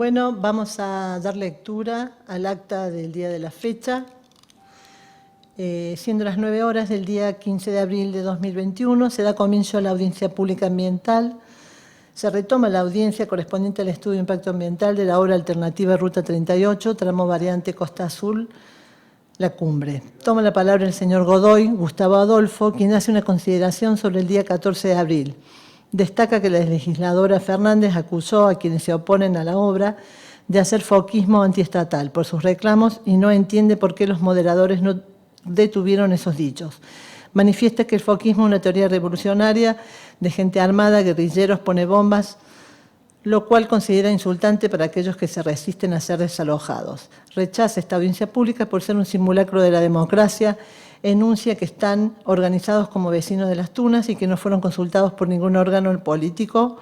Bueno, vamos a dar lectura al acta del día de la fecha. Siendo las 9 horas del día 15 de abril de 2021, se da comienzo a la audiencia pública ambiental. Se retoma la audiencia correspondiente al estudio de impacto ambiental de la obra alternativa Ruta 38, tramo variante Costa Azul, La Cumbre. Toma la palabra el señor Godoy, Gustavo Adolfo, quien hace una consideración sobre el día 14 de abril. Destaca que la legisladora Fernández acusó a quienes se oponen a la obra de hacer foquismo antiestatal por sus reclamos y no entiende por qué los moderadores no detuvieron esos dichos. Manifiesta que el foquismo es una teoría revolucionaria de gente armada, guerrilleros, pone bombas, lo cual considera insultante para aquellos que se resisten a ser desalojados. Rechaza esta audiencia pública por ser un simulacro de la democracia, enuncia que están organizados como vecinos de las Tunas y que no fueron consultados por ningún órgano político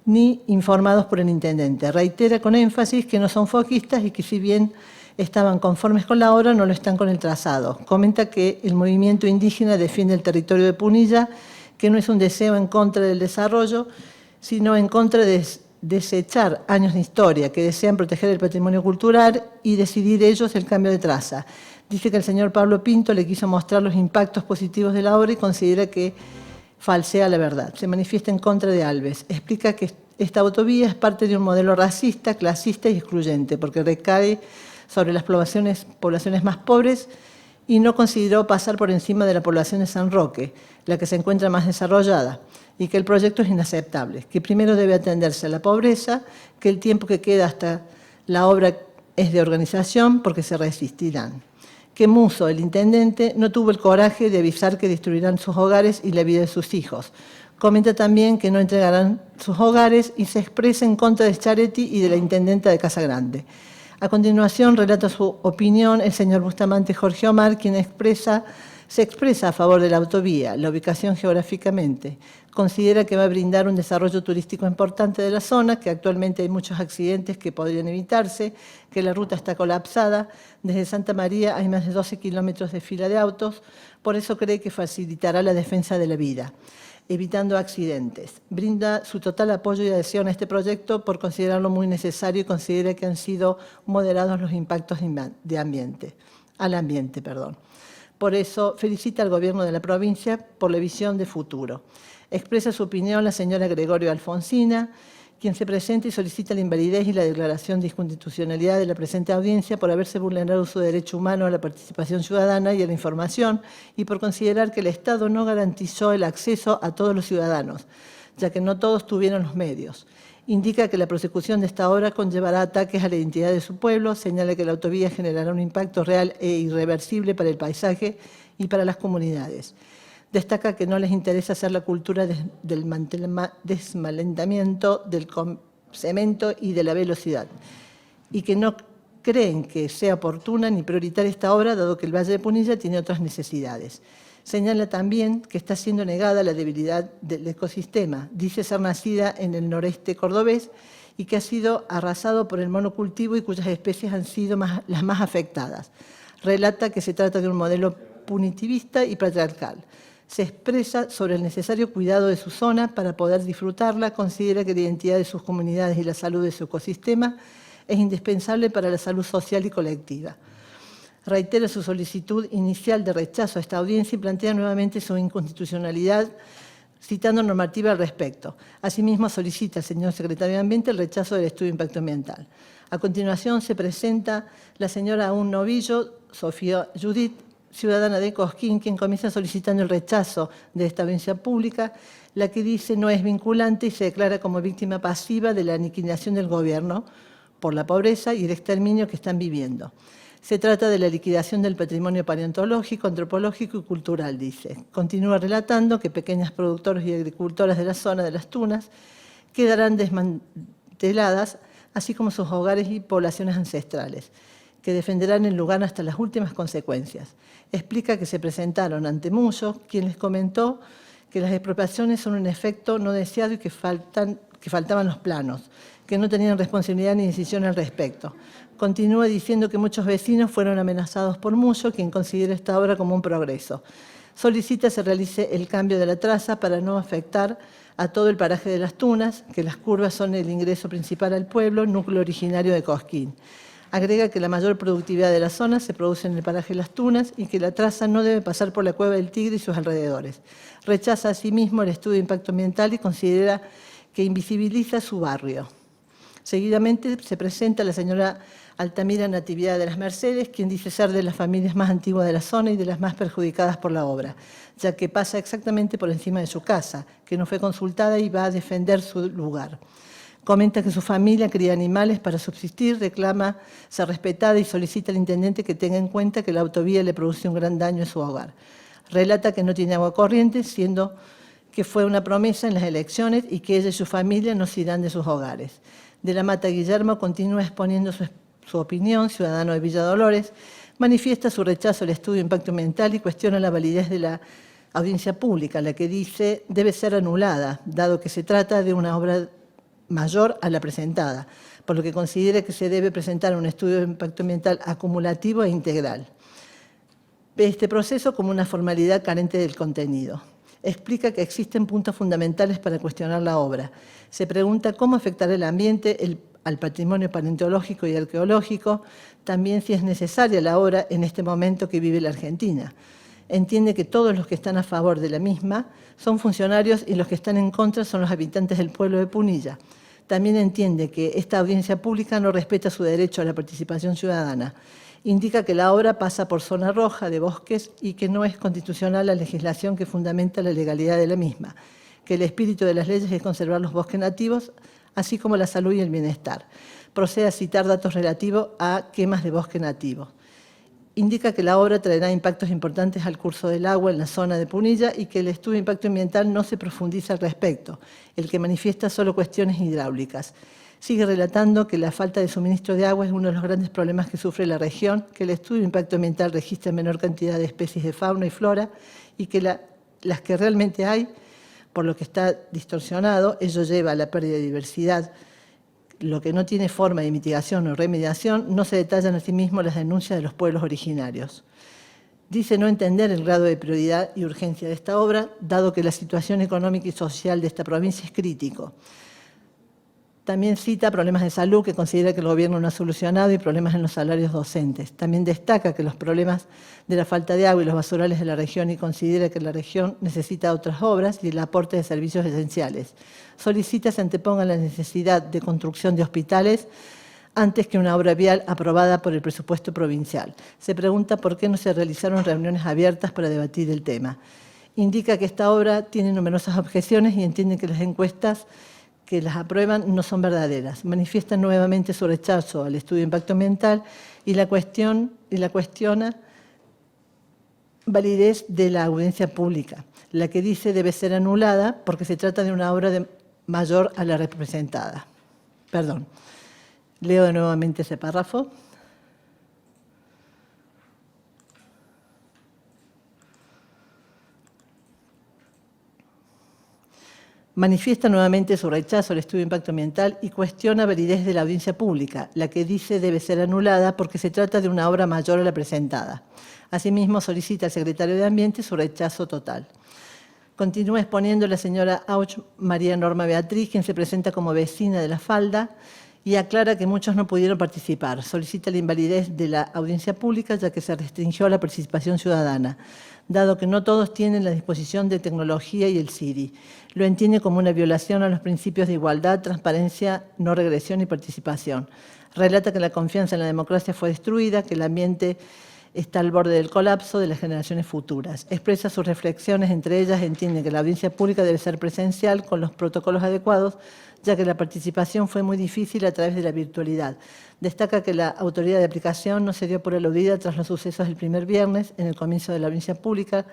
ni informados por el intendente. Reitera con énfasis que no son foquistas y que si bien estaban conformes con la obra, no lo están con el trazado. Comenta que el movimiento indígena defiende el territorio de Punilla, que no es un deseo en contra del desarrollo, sino en contra de desechar años de historia, que desean proteger el patrimonio cultural y decidir ellos el cambio de traza. Dice que el señor Pablo Pinto le quiso mostrar los impactos positivos de la obra y considera que falsea la verdad. Se manifiesta en contra de Alves. Explica que esta autovía es parte de un modelo racista, clasista y excluyente, porque recae sobre las poblaciones más pobres y no consideró pasar por encima de la población de San Roque, la que se encuentra más desarrollada, y que el proyecto es inaceptable, que primero debe atenderse a la pobreza, que el tiempo que queda hasta la obra es de organización porque se resistirán. Que Musso, el intendente, no tuvo el coraje de avisar que destruirán sus hogares y la vida de sus hijos. Comenta también que no entregarán sus hogares y se expresa en contra de Schiaretti y de la intendenta de Casa Grande. A continuación, relata su opinión el señor Bustamante Jorge Omar, quien se expresa a favor de la autovía, la ubicación geográficamente. Considera que va a brindar un desarrollo turístico importante de la zona, que actualmente hay muchos accidentes que podrían evitarse, que la ruta está colapsada. Desde Santa María hay más de 12 kilómetros de fila de autos, por eso cree que facilitará la defensa de la vida, evitando accidentes. Brinda su total apoyo y adhesión a este proyecto por considerarlo muy necesario y considera que han sido moderados los impactos al ambiente. Por eso felicita al gobierno de la provincia por la visión de futuro. Expresa su opinión la señora Gregorio Alfonsina, quien se presenta y solicita la invalidez y la declaración de inconstitucionalidad de la presente audiencia por haberse vulnerado su derecho humano a la participación ciudadana y a la información y por considerar que el Estado no garantizó el acceso a todos los ciudadanos, ya que no todos tuvieron los medios. Indica que la prosecución de esta obra conllevará ataques a la identidad de su pueblo, señala que la autovía generará un impacto real e irreversible para el paisaje y para las comunidades. Destaca que no les interesa hacer la cultura del desmalentamiento, del cemento y de la velocidad, y que no creen que sea oportuna ni prioritaria esta obra, dado que el Valle de Punilla tiene otras necesidades. Señala también que está siendo negada la debilidad del ecosistema. Dice ser nacida en el noreste cordobés y que ha sido arrasado por el monocultivo y cuyas especies han sido las más afectadas. Relata que se trata de un modelo punitivista y patriarcal. Se expresa sobre el necesario cuidado de su zona para poder disfrutarla, considera que la identidad de sus comunidades y la salud de su ecosistema es indispensable para la salud social y colectiva. Reitera su solicitud inicial de rechazo a esta audiencia y plantea nuevamente su inconstitucionalidad, citando normativa al respecto. Asimismo, solicita al señor secretario de Ambiente el rechazo del estudio de impacto ambiental. A continuación, se presenta la señora Aún Novillo, Sofía Judith, ciudadana de Cosquín, quien comienza solicitando el rechazo de esta audiencia pública, la que dice no es vinculante y se declara como víctima pasiva de la aniquilación del gobierno por la pobreza y el exterminio que están viviendo. Se trata de la liquidación del patrimonio paleontológico, antropológico y cultural, dice. Continúa relatando que pequeñas productoras y agricultoras de la zona de las Tunas quedarán desmanteladas, así como sus hogares y poblaciones ancestrales, que defenderán el lugar hasta las últimas consecuencias. Explica que se presentaron ante Musso, quien les comentó que las expropiaciones son un efecto no deseado y que que faltaban los planos, que no tenían responsabilidad ni decisión al respecto. Continúa diciendo que muchos vecinos fueron amenazados por Musso, quien considera esta obra como un progreso. Solicita se realice el cambio de la traza para no afectar a todo el paraje de Las Tunas, que las curvas son el ingreso principal al pueblo, núcleo originario de Cosquín. Agrega que la mayor productividad de la zona se produce en el paraje Las Tunas y que la traza no debe pasar por la Cueva del Tigre y sus alrededores. Rechaza asimismo el estudio de impacto ambiental y considera que invisibiliza su barrio. Seguidamente se presenta la señora Altamira Natividad de las Mercedes, quien dice ser de las familias más antiguas de la zona y de las más perjudicadas por la obra, ya que pasa exactamente por encima de su casa, que no fue consultada y va a defender su lugar. Comenta que su familia cría animales para subsistir, reclama ser respetada y solicita al intendente que tenga en cuenta que la autovía le produce un gran daño a su hogar. Relata que no tiene agua corriente, siendo que fue una promesa en las elecciones y que ella y su familia no se irán de sus hogares. De la Mata Guillermo continúa exponiendo su opinión, ciudadano de Villa Dolores, manifiesta su rechazo al estudio de impacto ambiental y cuestiona la validez de la audiencia pública, la que dice debe ser anulada, dado que se trata de una obra mayor a la presentada, por lo que considera que se debe presentar un estudio de impacto ambiental acumulativo e integral. Ve este proceso como una formalidad carente del contenido. Explica que existen puntos fundamentales para cuestionar la obra. Se pregunta cómo afectará el ambiente, al patrimonio paleontológico y arqueológico, también si es necesaria la obra en este momento que vive la Argentina. Entiende que todos los que están a favor de la misma son funcionarios y los que están en contra son los habitantes del pueblo de Punilla. También entiende que esta audiencia pública no respeta su derecho a la participación ciudadana. Indica que la obra pasa por zona roja de bosques y que no es constitucional la legislación que fundamenta la legalidad de la misma, que el espíritu de las leyes es conservar los bosques nativos, así como la salud y el bienestar. Procede a citar datos relativos a quemas de bosque nativo. Indica que la obra traerá impactos importantes al curso del agua en la zona de Punilla y que el estudio de impacto ambiental no se profundiza al respecto, el que manifiesta solo cuestiones hidráulicas. Sigue relatando que la falta de suministro de agua es uno de los grandes problemas que sufre la región, que el estudio de impacto ambiental registra menor cantidad de especies de fauna y flora y que las que realmente hay, por lo que está distorsionado, ello lleva a la pérdida de diversidad. Lo que no tiene forma de mitigación o remediación, no se detallan asimismo las denuncias de los pueblos originarios. Dice no entender el grado de prioridad y urgencia de esta obra, dado que la situación económica y social de esta provincia es crítico. También cita problemas de salud que considera que el gobierno no ha solucionado y problemas en los salarios docentes. También destaca que los problemas de la falta de agua y los basurales de la región y considera que la región necesita otras obras y el aporte de servicios esenciales. Solicita se anteponga la necesidad de construcción de hospitales antes que una obra vial aprobada por el presupuesto provincial. Se pregunta por qué no se realizaron reuniones abiertas para debatir el tema. Indica que esta obra tiene numerosas objeciones y entiende que las encuestas que las aprueban no son verdaderas. Manifiestan nuevamente su rechazo al estudio de impacto ambiental y la cuestiona validez de la audiencia pública, la que dice debe ser anulada porque se trata de una obra mayor a la representada. Perdón. Leo nuevamente ese párrafo. Manifiesta nuevamente su rechazo al estudio de impacto ambiental y cuestiona validez de la audiencia pública, la que dice debe ser anulada porque se trata de una obra mayor a la presentada. Asimismo, solicita al secretario de Ambiente su rechazo total. Continúa exponiendo la señora Auch María Norma Beatriz, quien se presenta como vecina de La Falda, y aclara que muchos no pudieron participar. Solicita la invalidez de la audiencia pública, ya que se restringió la participación ciudadana, dado que no todos tienen la disposición de tecnología y el CIRI. Lo entiende como una violación a los principios de igualdad, transparencia, no regresión y participación. Relata que la confianza en la democracia fue destruida, que el ambiente está al borde del colapso de las generaciones futuras. Expresa sus reflexiones, entre ellas entiende que la audiencia pública debe ser presencial con los protocolos adecuados, ya que la participación fue muy difícil a través de la virtualidad. Destaca que la autoridad de aplicación no se dio por aludida tras los sucesos del primer viernes, en el comienzo de la audiencia pública,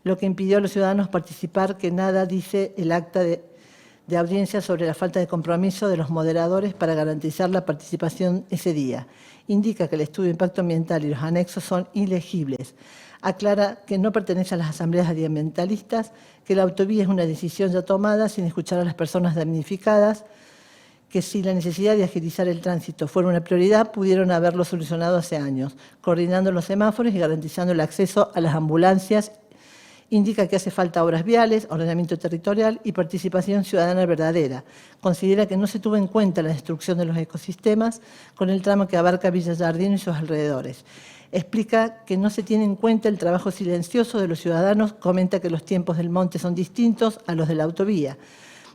lo que impidió a los ciudadanos participar, que nada dice el acta de de audiencia sobre la falta de compromiso de los moderadores para garantizar la participación ese día. Indica que el estudio de impacto ambiental y los anexos son ilegibles. Aclara que no pertenece a las asambleas ambientalistas, que la autovía es una decisión ya tomada sin escuchar a las personas damnificadas, que si la necesidad de agilizar el tránsito fuera una prioridad, pudieron haberlo solucionado hace años, coordinando los semáforos y garantizando el acceso a las ambulancias. Indica que hace falta obras viales, ordenamiento territorial y participación ciudadana verdadera. Considera que no se tuvo en cuenta la destrucción de los ecosistemas con el tramo que abarca Villa Jardín y sus alrededores. Explica que no se tiene en cuenta el trabajo silencioso de los ciudadanos. Comenta que los tiempos del monte son distintos a los de la autovía.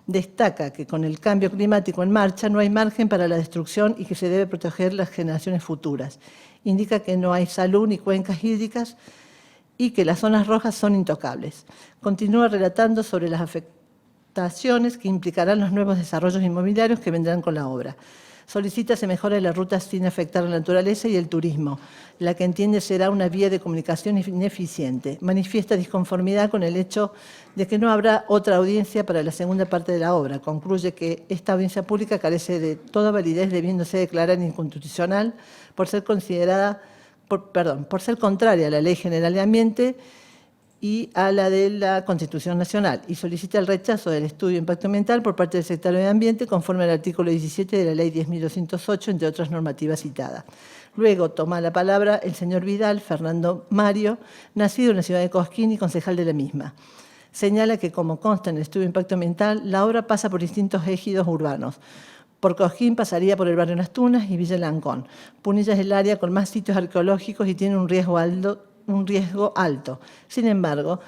Destaca que con el cambio climático en marcha no hay margen para la destrucción y que se debe proteger las generaciones futuras. Indica que no hay salud ni cuencas hídricas y que las zonas rojas son intocables. Continúa relatando sobre las afectaciones que implicarán los nuevos desarrollos inmobiliarios que vendrán con la obra. Solicita se mejore la ruta sin afectar a la naturaleza y el turismo, la que entiende será una vía de comunicación ineficiente. Manifiesta disconformidad con el hecho de que no habrá otra audiencia para la segunda parte de la obra. Concluye que esta audiencia pública carece de toda validez, debiéndose declarar inconstitucional por ser contraria a la Ley General de Ambiente y a la de la Constitución Nacional, y solicita el rechazo del estudio de impacto ambiental por parte del Secretario de Ambiente conforme al artículo 17 de la Ley 10.208, entre otras normativas citadas. Luego toma la palabra el señor Vidal Fernando Mario, nacido en la ciudad de Cosquín y concejal de la misma. Señala que, como consta en el estudio de impacto ambiental, la obra pasa por distintos ejidos urbanos. Por Cosquín pasaría por el barrio Las Tunas y Villa Lancón. Punilla es el área con más sitios arqueológicos y tiene un riesgo alto. Sin embargo,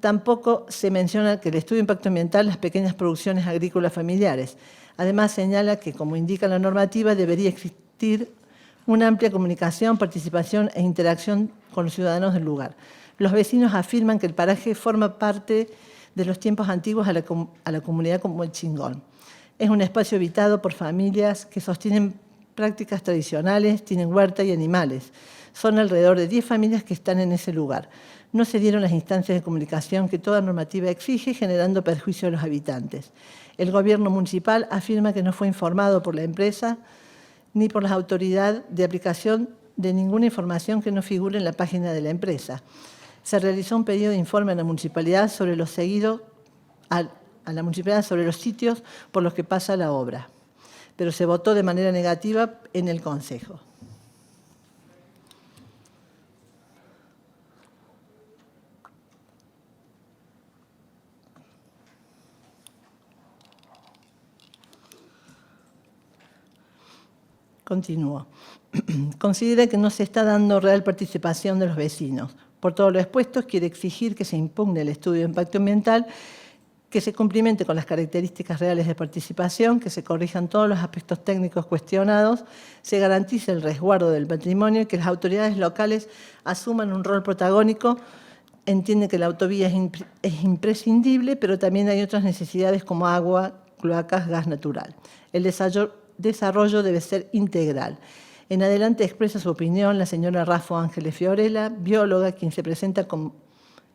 tampoco se menciona que el estudio de impacto ambiental las pequeñas producciones agrícolas familiares. Además, señala que, como indica la normativa, debería existir una amplia comunicación, participación e interacción con los ciudadanos del lugar. Los vecinos afirman que el paraje forma parte de los tiempos antiguos a la comunidad como el Chingón. Es un espacio habitado por familias que sostienen prácticas tradicionales, tienen huerta y animales. Son alrededor de 10 familias que están en ese lugar. No se dieron las instancias de comunicación que toda normativa exige, generando perjuicio a los habitantes. El gobierno municipal afirma que no fue informado por la empresa ni por las autoridades de aplicación de ninguna información que no figure en la página de la empresa. Se realizó un pedido de informe a la municipalidad sobre los seguidos a la municipalidad sobre los sitios por los que pasa la obra, pero se votó de manera negativa en el Consejo. Continúo. Considera que no se está dando real participación de los vecinos. Por todo lo expuesto, quiere exigir que se impugne el estudio de impacto ambiental, que se cumplimente con las características reales de participación, que se corrijan todos los aspectos técnicos cuestionados, se garantice el resguardo del patrimonio y que las autoridades locales asuman un rol protagónico. Entiende que la autovía es imprescindible, pero también hay otras necesidades como agua, cloacas, gas natural. El desarrollo debe ser integral. En adelante expresa su opinión la señora Raffo Ángeles Fiorella, bióloga, quien se presenta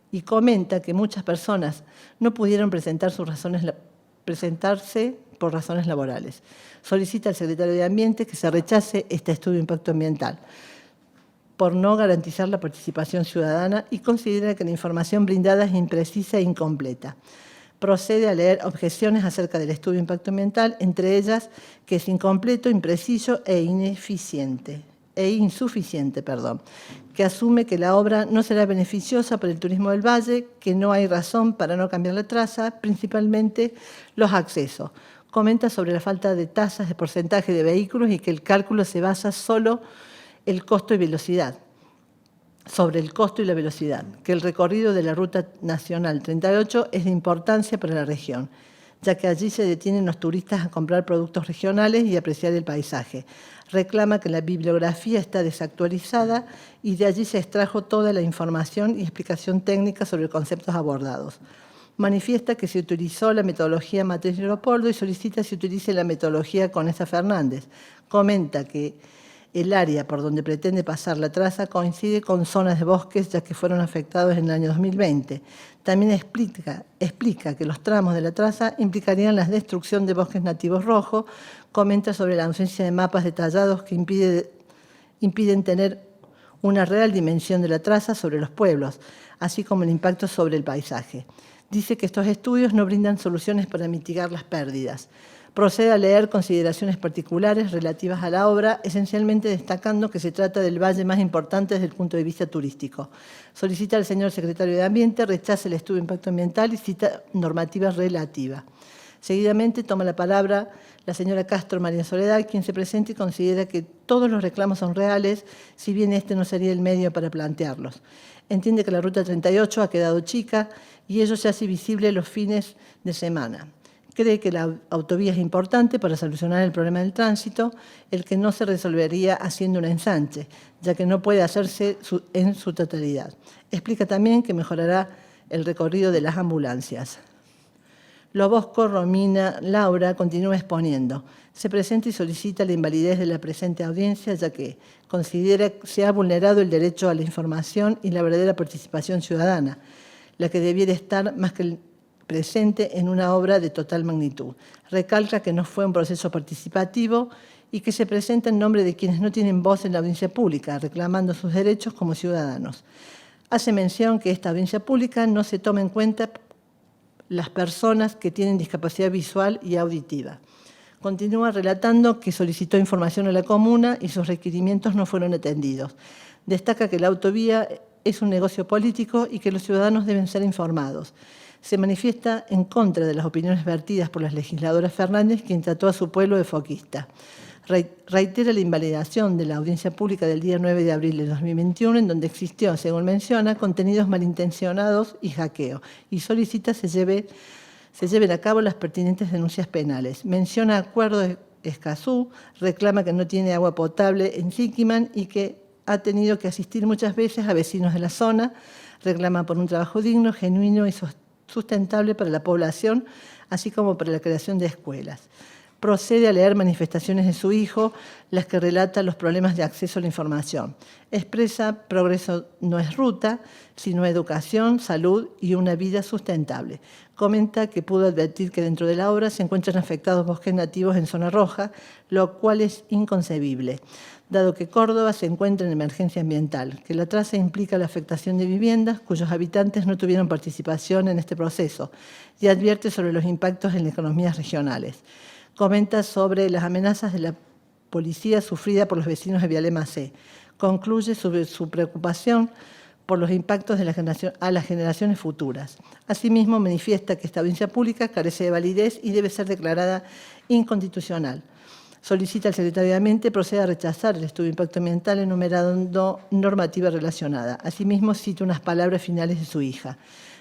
y comenta que muchas personas no pudieron presentarse por razones laborales. Solicita al secretario de Ambiente que se rechace este estudio de impacto ambiental por no garantizar la participación ciudadana y considera que la información brindada es imprecisa e incompleta. Procede a leer objeciones acerca del estudio de impacto ambiental, entre ellas que es incompleto, impreciso e insuficiente, que asume que la obra no será beneficiosa para el turismo del valle, que no hay razón para no cambiar la traza, principalmente los accesos. Comenta sobre la falta de tasas de porcentaje de vehículos y que el cálculo se basa solo el costo y velocidad. Sobre el costo y la velocidad, que el recorrido de la Ruta Nacional 38 es de importancia para la región, ya que allí se detienen los turistas a comprar productos regionales y apreciar el paisaje. Reclama que la bibliografía está desactualizada y de allí se extrajo toda la información y explicación técnica sobre conceptos abordados. Manifiesta que se utilizó la metodología Matriz Leopoldo y solicita que se utilice la metodología Conesa Fernández. Comenta que El área por donde pretende pasar la traza coincide con zonas de bosques, ya que fueron afectados en el año 2020. También explica que los tramos de la traza implicarían la destrucción de bosques nativos rojos. Comenta sobre la ausencia de mapas detallados que impiden tener una real dimensión de la traza sobre los pueblos, así como el impacto sobre el paisaje. Dice que estos estudios no brindan soluciones para mitigar las pérdidas. Procede a leer consideraciones particulares relativas a la obra, esencialmente destacando que se trata del valle más importante desde el punto de vista turístico. Solicita al señor secretario de Ambiente rechace el estudio de impacto ambiental y cita normativa relativa. Seguidamente toma la palabra la señora Castro María Soledad, quien se presenta y considera que todos los reclamos son reales, si bien este no sería el medio para plantearlos. Entiende que la Ruta 38 ha quedado chica y ello se hace visible los fines de semana. Cree que la autovía es importante para solucionar el problema del tránsito, el que no se resolvería haciendo un ensanche, ya que no puede hacerse en su totalidad. Explica también que mejorará el recorrido de las ambulancias. Lobosco Romina Laura continúa exponiendo. Se presenta y solicita la invalidez de la presente audiencia, ya que considera que se ha vulnerado el derecho a la información y la verdadera participación ciudadana, la que debiera estar más que presente en una obra de total magnitud. Recalca que no fue un proceso participativo y que se presenta en nombre de quienes no tienen voz en la audiencia pública, reclamando sus derechos como ciudadanos. Hace mención que esta audiencia pública no se toma en cuenta las personas que tienen discapacidad visual y auditiva. Continúa relatando que solicitó información a la comuna y sus requerimientos no fueron atendidos. Destaca que la autovía es un negocio político y que los ciudadanos deben ser informados. Se manifiesta en contra de las opiniones vertidas por la legisladora Fernández, quien trató a su pueblo de foquista. Reitera la invalidación de la audiencia pública del día 9 de abril de 2021, en donde existió, según menciona, contenidos malintencionados y hackeo, y solicita se lleven a cabo las pertinentes denuncias penales. Menciona Acuerdo de Escazú, reclama que no tiene agua potable en Siquiman y que ha tenido que asistir muchas veces a vecinos de la zona, reclama por un trabajo digno, genuino y sustentable para la población, así como para la creación de escuelas. Procede a leer manifestaciones de su hijo, las que relatan los problemas de acceso a la información. Expresa progreso no es ruta, sino educación, salud y una vida sustentable. Comenta que pudo advertir que dentro de la obra se encuentran afectados bosques nativos en zona roja, lo cual es inconcebible, dado que Córdoba se encuentra en emergencia ambiental, que la traza implica la afectación de viviendas cuyos habitantes no tuvieron participación en este proceso, y advierte sobre los impactos en las economías regionales. Comenta sobre las amenazas de la policía sufrida por los vecinos de Vialema C. Concluye sobre su preocupación por los impactos de a las generaciones futuras. Asimismo, manifiesta que esta audiencia pública carece de validez y debe ser declarada inconstitucional. Solicita al secretario de Ambiente proceda a rechazar el estudio de impacto ambiental enumerando normativa relacionada. Asimismo, cita unas palabras finales de su hija.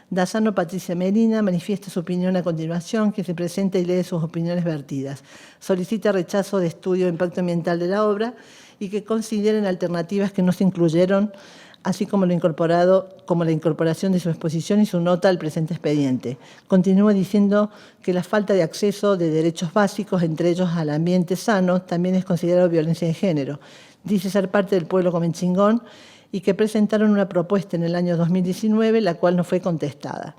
Dazzano Patricia Medina manifiesta su opinión a continuación, que se presenta y lee sus opiniones vertidas. Solicita rechazo de estudio de impacto ambiental de la obra y que consideren alternativas que no se incluyeron, así como la incorporación de su exposición y su nota al presente expediente. Continúa diciendo que la falta de acceso de derechos básicos, entre ellos al ambiente sano, también es considerado violencia de género. Dice ser parte del pueblo Comenchingón y que presentaron una propuesta en el año 2019, la cual no fue contestada.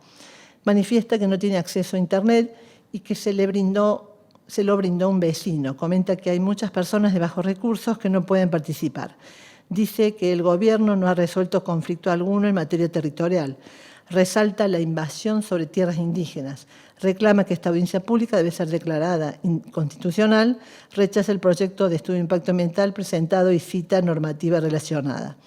Manifiesta que no tiene acceso a Internet y que se lo brindó un vecino. Comenta que hay muchas personas de bajos recursos que no pueden participar. Dice que el gobierno no ha resuelto conflicto alguno en materia territorial. Resalta la invasión sobre tierras indígenas. Reclama que esta audiencia pública debe ser declarada inconstitucional. Rechaza el proyecto de estudio de impacto ambiental presentado y cita normativa relacionada.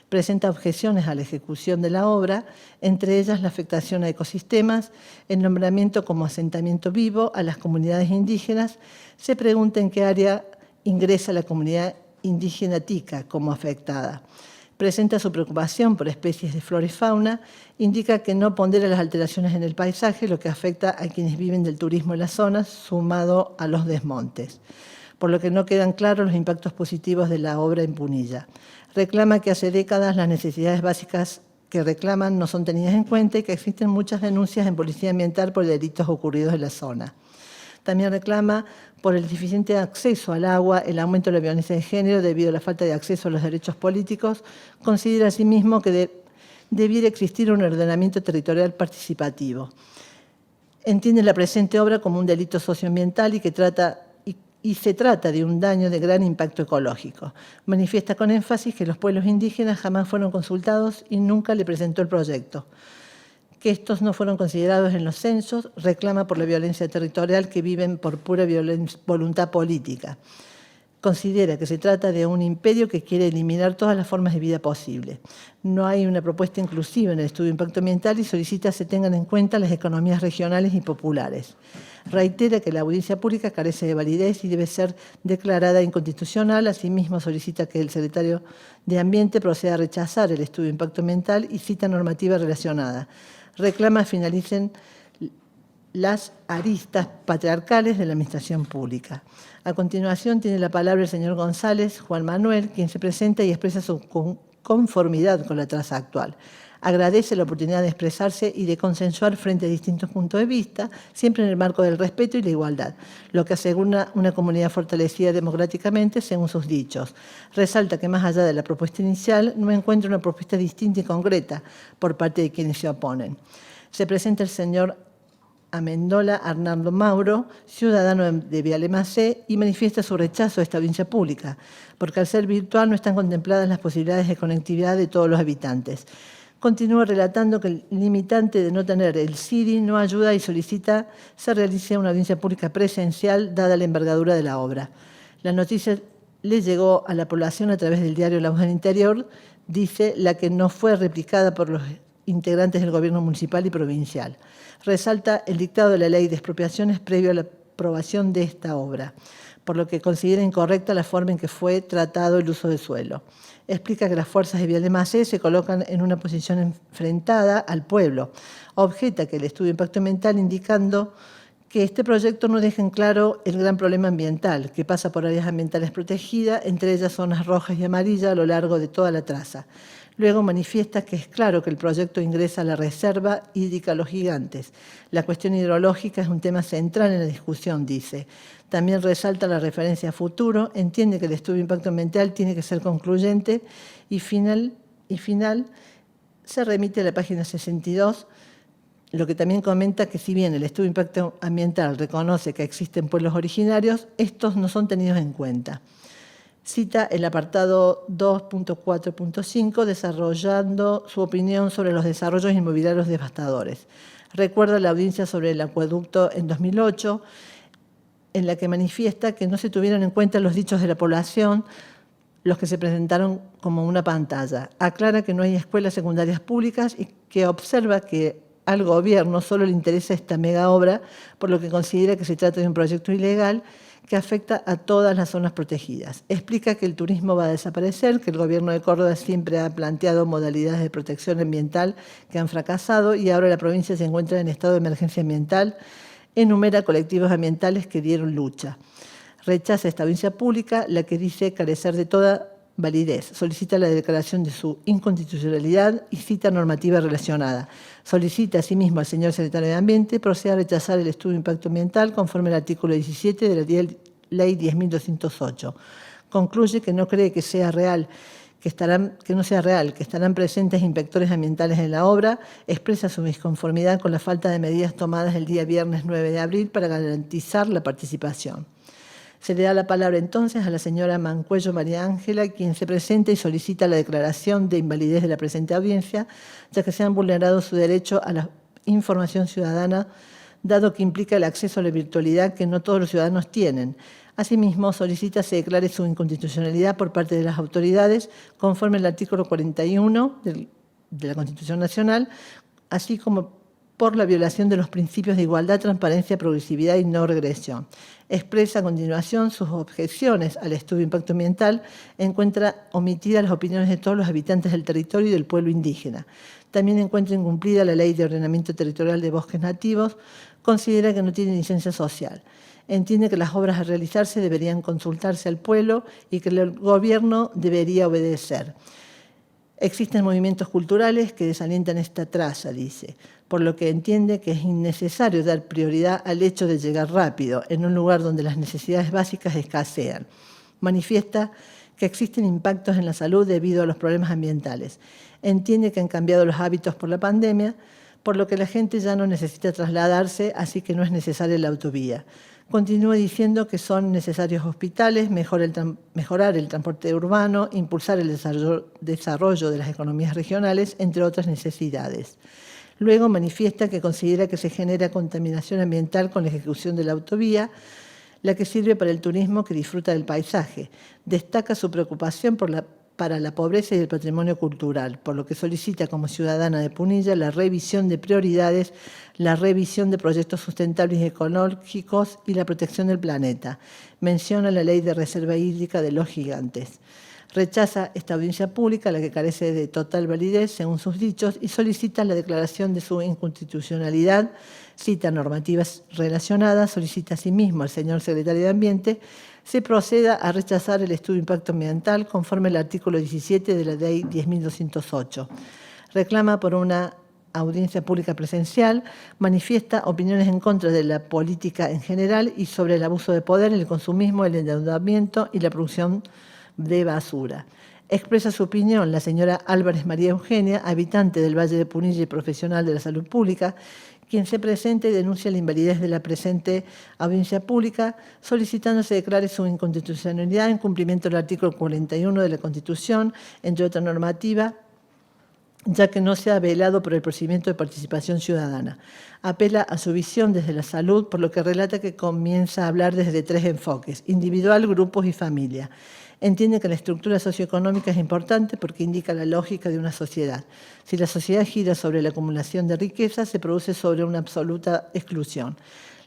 Presenta objeciones a la ejecución de la obra, entre ellas la afectación a ecosistemas, el nombramiento como asentamiento vivo a las comunidades indígenas. Se pregunta en qué área ingresa la comunidad indígena tica como afectada. Presenta su preocupación por especies de flora y fauna, indica que no pondera las alteraciones en el paisaje, lo que afecta a quienes viven del turismo en la zona, sumado a los desmontes, por lo que no quedan claros los impactos positivos de la obra en Punilla. Reclama que hace décadas las necesidades básicas que reclaman no son tenidas en cuenta y que existen muchas denuncias en Policía Ambiental por delitos ocurridos en la zona. También reclama por el deficiente acceso al agua, el aumento de la violencia de género debido a la falta de acceso a los derechos políticos. Considera asimismo que debiera existir un ordenamiento territorial participativo. Entiende la presente obra como un delito socioambiental y se trata de un daño de gran impacto ecológico. Manifiesta con énfasis que los pueblos indígenas jamás fueron consultados y nunca le presentó el proyecto. Que estos no fueron considerados en los censos, reclama por la violencia territorial que viven por pura voluntad política. Considera que se trata de un imperio que quiere eliminar todas las formas de vida posibles. No hay una propuesta inclusiva en el estudio de impacto ambiental y solicita se tengan en cuenta las economías regionales y populares. Reitera que la audiencia pública carece de validez y debe ser declarada inconstitucional. Asimismo, solicita que el secretario de Ambiente proceda a rechazar el estudio de impacto ambiental y cita normativa relacionada. Reclama finalicen las aristas patriarcales de la administración pública. A continuación tiene la palabra el señor González Juan Manuel, quien se presenta y expresa su conformidad con la traza actual. Agradece la oportunidad de expresarse y de consensuar frente a distintos puntos de vista, siempre en el marco del respeto y la igualdad, lo que asegura una comunidad fortalecida democráticamente según sus dichos. Resalta que más allá de la propuesta inicial, no encuentra una propuesta distinta y concreta por parte de quienes se oponen. Se presenta el señor Amendola Arnaldo Mauro, ciudadano de Viale-Macé, y manifiesta su rechazo a esta audiencia pública, porque al ser virtual no están contempladas las posibilidades de conectividad de todos los habitantes. Continúa relatando que el limitante de no tener el CIRI no ayuda y solicita se realice una audiencia pública presencial dada la envergadura de la obra. La noticia le llegó a la población a través del diario La Voz del Interior, dice la que no fue replicada por los integrantes del gobierno municipal y provincial. Resalta el dictado de la ley de expropiaciones previo a la aprobación de esta obra, por lo que considera incorrecta la forma en que fue tratado el uso del suelo. Explica que las fuerzas de Viale-Macé se colocan en una posición enfrentada al pueblo. Objeta que el estudio de impacto ambiental indicando que este proyecto no deja en claro el gran problema ambiental, que pasa por áreas ambientales protegidas, entre ellas zonas rojas y amarillas a lo largo de toda la traza. Luego manifiesta que es claro que el proyecto ingresa a la reserva hídrica Los Gigantes. La cuestión hidrológica es un tema central en la discusión, dice. También resalta la referencia a futuro, entiende que el estudio de impacto ambiental tiene que ser concluyente y final se remite a la página 62, lo que también comenta que si bien el estudio de impacto ambiental reconoce que existen pueblos originarios, estos no son tenidos en cuenta. Cita el apartado 2.4.5, desarrollando su opinión sobre los desarrollos inmobiliarios devastadores. Recuerda la audiencia sobre el acueducto en 2008, en la que manifiesta que no se tuvieron en cuenta los dichos de la población, los que se presentaron como una pantalla. Aclara que no hay escuelas secundarias públicas y que observa que al gobierno solo le interesa esta mega obra, por lo que considera que se trata de un proyecto ilegal que afecta a todas las zonas protegidas. Explica que el turismo va a desaparecer, que el gobierno de Córdoba siempre ha planteado modalidades de protección ambiental que han fracasado y ahora la provincia se encuentra en estado de emergencia ambiental. Enumera colectivos ambientales que dieron lucha. Rechaza esta audiencia pública, la que dice carecer de toda validez. Solicita la declaración de su inconstitucionalidad y cita normativa relacionada. Solicita asimismo al señor secretario de Ambiente proceda a rechazar el estudio de impacto ambiental conforme al artículo 17 de la Ley 10.208. Concluye que no cree que sea real, que estarán presentes inspectores ambientales en la obra. Expresa su disconformidad con la falta de medidas tomadas el día viernes 9 de abril para garantizar la participación. Se le da la palabra entonces a la señora Mancuello María Ángela, quien se presenta y solicita la declaración de invalidez de la presente audiencia, ya que se han vulnerado su derecho a la información ciudadana, dado que implica el acceso a la virtualidad que no todos los ciudadanos tienen. Asimismo, solicita se declare su inconstitucionalidad por parte de las autoridades, conforme al artículo 41 de la Constitución Nacional, así como por la violación de los principios de igualdad, transparencia, progresividad y no regresión. Expresa a continuación sus objeciones al estudio de impacto ambiental, encuentra omitidas las opiniones de todos los habitantes del territorio y del pueblo indígena. También encuentra incumplida la Ley de Ordenamiento Territorial de Bosques Nativos, considera que no tiene licencia social. Entiende que las obras a realizarse deberían consultarse al pueblo y que el gobierno debería obedecer. Existen movimientos culturales que desalientan esta traza, dice, por lo que entiende que es innecesario dar prioridad al hecho de llegar rápido en un lugar donde las necesidades básicas escasean. Manifiesta que existen impactos en la salud debido a los problemas ambientales. Entiende que han cambiado los hábitos por la pandemia, por lo que la gente ya no necesita trasladarse, así que no es necesaria la autovía. Continúa diciendo que son necesarios hospitales, mejorar el transporte urbano, impulsar el desarrollo de las economías regionales, entre otras necesidades. Luego manifiesta que considera que se genera contaminación ambiental con la ejecución de la autovía, la que sirve para el turismo que disfruta del paisaje. Destaca su preocupación para la pobreza y el patrimonio cultural, por lo que solicita como ciudadana de Punilla la revisión de prioridades, la revisión de proyectos sustentables y ecológicos y la protección del planeta. Menciona la ley de reserva hídrica de los gigantes. Rechaza esta audiencia pública, la que carece de total validez, según sus dichos, y solicita la declaración de su inconstitucionalidad, cita normativas relacionadas, solicita asimismo al señor secretario de Ambiente se proceda a rechazar el estudio de impacto ambiental conforme al artículo 17 de la Ley 10.208. Reclama por una audiencia pública presencial, manifiesta opiniones en contra de la política en general y sobre el abuso de poder, el consumismo, el endeudamiento y la producción de basura. Expresa su opinión la señora Álvarez María Eugenia, habitante del Valle de Punilla y profesional de la salud pública, quien se presenta y denuncia la invalidez de la presente audiencia pública, solicitando se declare su inconstitucionalidad en cumplimiento del artículo 41 de la Constitución, entre otra normativa, ya que no se ha velado por el procedimiento de participación ciudadana. Apela a su visión desde la salud, por lo que relata que comienza a hablar desde tres enfoques: individual, grupos y familia. Entiende que la estructura socioeconómica es importante porque indica la lógica de una sociedad. Si la sociedad gira sobre la acumulación de riqueza, se produce sobre una absoluta exclusión.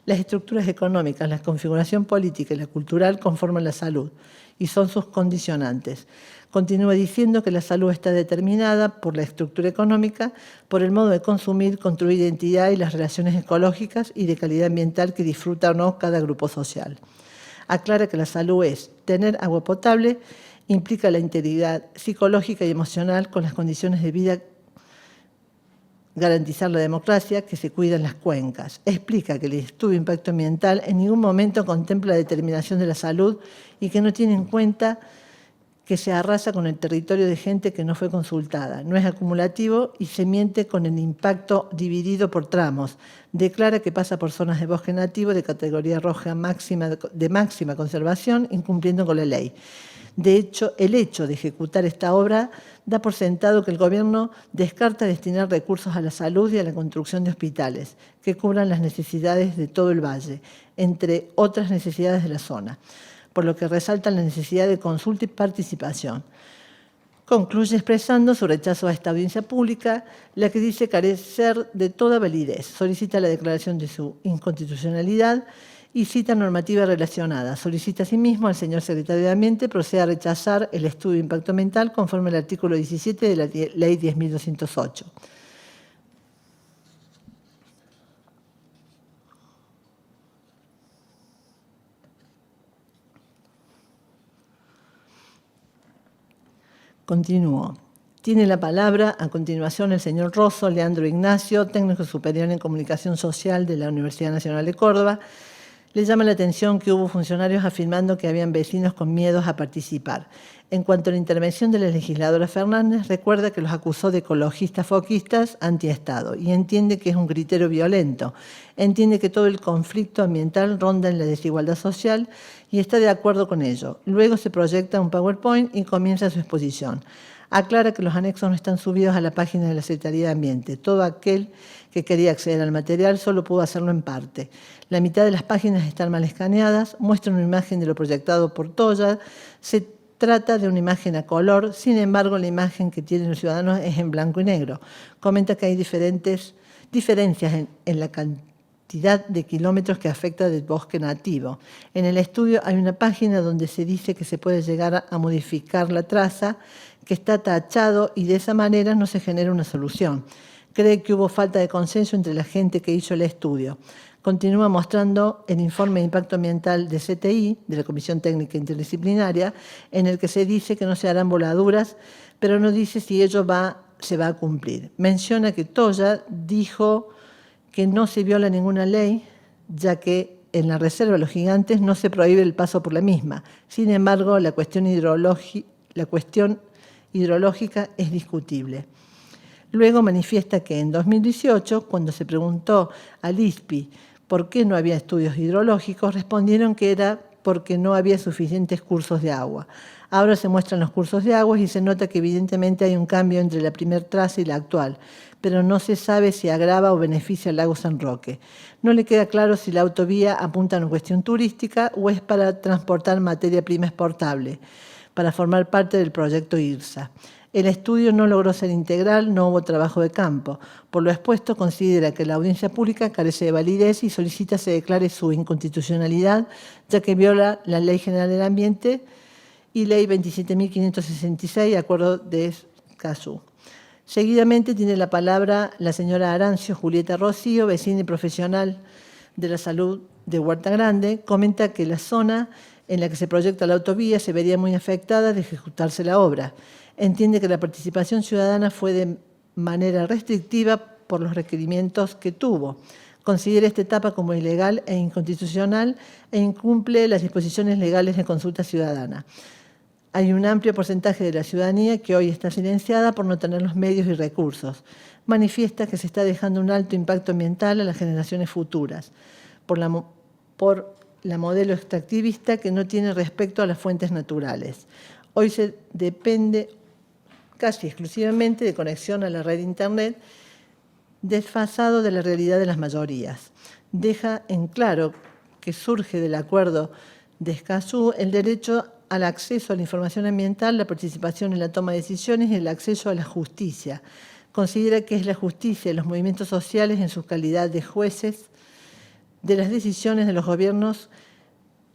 Las estructuras económicas, la configuración política y la cultural conforman la salud y son sus condicionantes. Continúa diciendo que la salud está determinada por la estructura económica, por el modo de consumir, construir identidad y las relaciones ecológicas y de calidad ambiental que disfruta o no cada grupo social. Aclara que la salud es tener agua potable, implica la integridad psicológica y emocional con las condiciones de vida, garantizar la democracia, que se cuidan las cuencas. Explica que el estudio de impacto ambiental en ningún momento contempla la determinación de la salud y que no tiene en cuenta que se arrasa con el territorio de gente que no fue consultada. No es acumulativo y se miente con el impacto dividido por tramos. Declara que pasa por zonas de bosque nativo de categoría roja de máxima conservación, incumpliendo con la ley. De hecho, el hecho de ejecutar esta obra da por sentado que el gobierno descarta destinar recursos a la salud y a la construcción de hospitales que cubran las necesidades de todo el valle, entre otras necesidades de la zona, por lo que resalta la necesidad de consulta y participación. Concluye expresando su rechazo a esta audiencia pública, la que dice carecer de toda validez. Solicita la declaración de su inconstitucionalidad y cita normativa relacionada. Solicita asimismo al señor secretario de Ambiente proceda a rechazar el estudio de impacto ambiental conforme al artículo 17 de la Ley 10.208. Continúo. Tiene la palabra a continuación el señor Rosso Leandro Ignacio, técnico superior en comunicación social de la Universidad Nacional de Córdoba. Le llama la atención que hubo funcionarios afirmando que habían vecinos con miedos a participar. En cuanto a la intervención de la legisladora Fernández, recuerda que los acusó de ecologistas foquistas antiestado y entiende que es un criterio violento. Entiende que todo el conflicto ambiental ronda en la desigualdad social y está de acuerdo con ello. Luego se proyecta un PowerPoint y comienza su exposición. Aclara que los anexos no están subidos a la página de la Secretaría de Ambiente. Todo aquel que quería acceder al material solo pudo hacerlo en parte. La mitad de las páginas están mal escaneadas, muestran una imagen de lo proyectado por Toya. Se trata de una imagen a color, sin embargo la imagen que tienen los ciudadanos es en blanco y negro. Comenta que hay diferencias en la cantidad de kilómetros que afecta del bosque nativo. En el estudio hay una página donde se dice que se puede llegar a modificar la traza, que está tachado y de esa manera no se genera una solución. Cree que hubo falta de consenso entre la gente que hizo el estudio. Continúa mostrando el informe de impacto ambiental de CTI, de la Comisión Técnica Interdisciplinaria, en el que se dice que no se harán voladuras, pero no dice si ello se va a cumplir. Menciona que Toya dijo que no se viola ninguna ley, ya que en la Reserva de los Gigantes no se prohíbe el paso por la misma. Sin embargo, la cuestión hidrológica es discutible. Luego manifiesta que en 2018, cuando se preguntó al ISPI por qué no había estudios hidrológicos, respondieron que era porque no había suficientes cursos de agua. Ahora se muestran los cursos de agua y se nota que evidentemente hay un cambio entre la primera traza y la actual, pero no se sabe si agrava o beneficia al lago San Roque. No le queda claro si la autovía apunta a una cuestión turística o es para transportar materia prima exportable, para formar parte del proyecto IRSA. El estudio no logró ser integral, no hubo trabajo de campo. Por lo expuesto, considera que la audiencia pública carece de validez y solicita se declare su inconstitucionalidad, ya que viola la Ley General del Ambiente y Ley 27.566, acuerdo de Escazú. Seguidamente tiene la palabra la señora Arancio Julieta Rocío, vecina y profesional de la salud de Huerta Grande. Comenta que la zona en la que se proyecta la autovía se vería muy afectada de ejecutarse la obra. Entiende que la participación ciudadana fue de manera restrictiva por los requerimientos que tuvo. Considera esta etapa como ilegal e inconstitucional e incumple las disposiciones legales de consulta ciudadana. Hay un amplio porcentaje de la ciudadanía que hoy está silenciada por no tener los medios y recursos. Manifiesta que se está dejando un alto impacto ambiental a las generaciones futuras por la modelo extractivista que no tiene respecto a las fuentes naturales. Hoy se depende casi exclusivamente de conexión a la red de Internet, desfasado de la realidad de las mayorías. Deja en claro que surge del acuerdo de Escazú el derecho al acceso a la información ambiental, la participación en la toma de decisiones y el acceso a la justicia. Considera que es la justicia y los movimientos sociales en su calidad de jueces de las decisiones de los gobiernos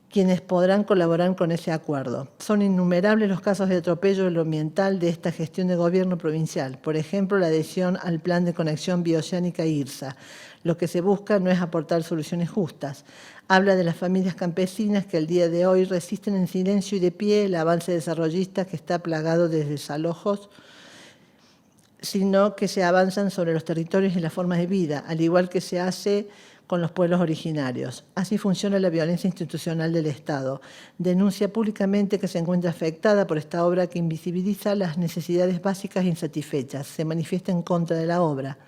quienes podrán colaborar con ese acuerdo. Son innumerables los casos de atropello en lo ambiental de esta gestión de gobierno provincial. Por ejemplo, la adhesión al Plan de Conexión Bioceánica IRSA. Lo que se busca no es aportar soluciones justas. Habla de las familias campesinas que al día de hoy resisten en silencio y de pie el avance desarrollista que está plagado de desalojos, sino que se avanzan sobre los territorios y las formas de vida, al igual que se hace con los pueblos originarios. Así funciona la violencia institucional del Estado. Denuncia públicamente que se encuentra afectada por esta obra que invisibiliza las necesidades básicas insatisfechas. Se manifiesta en contra de la obra.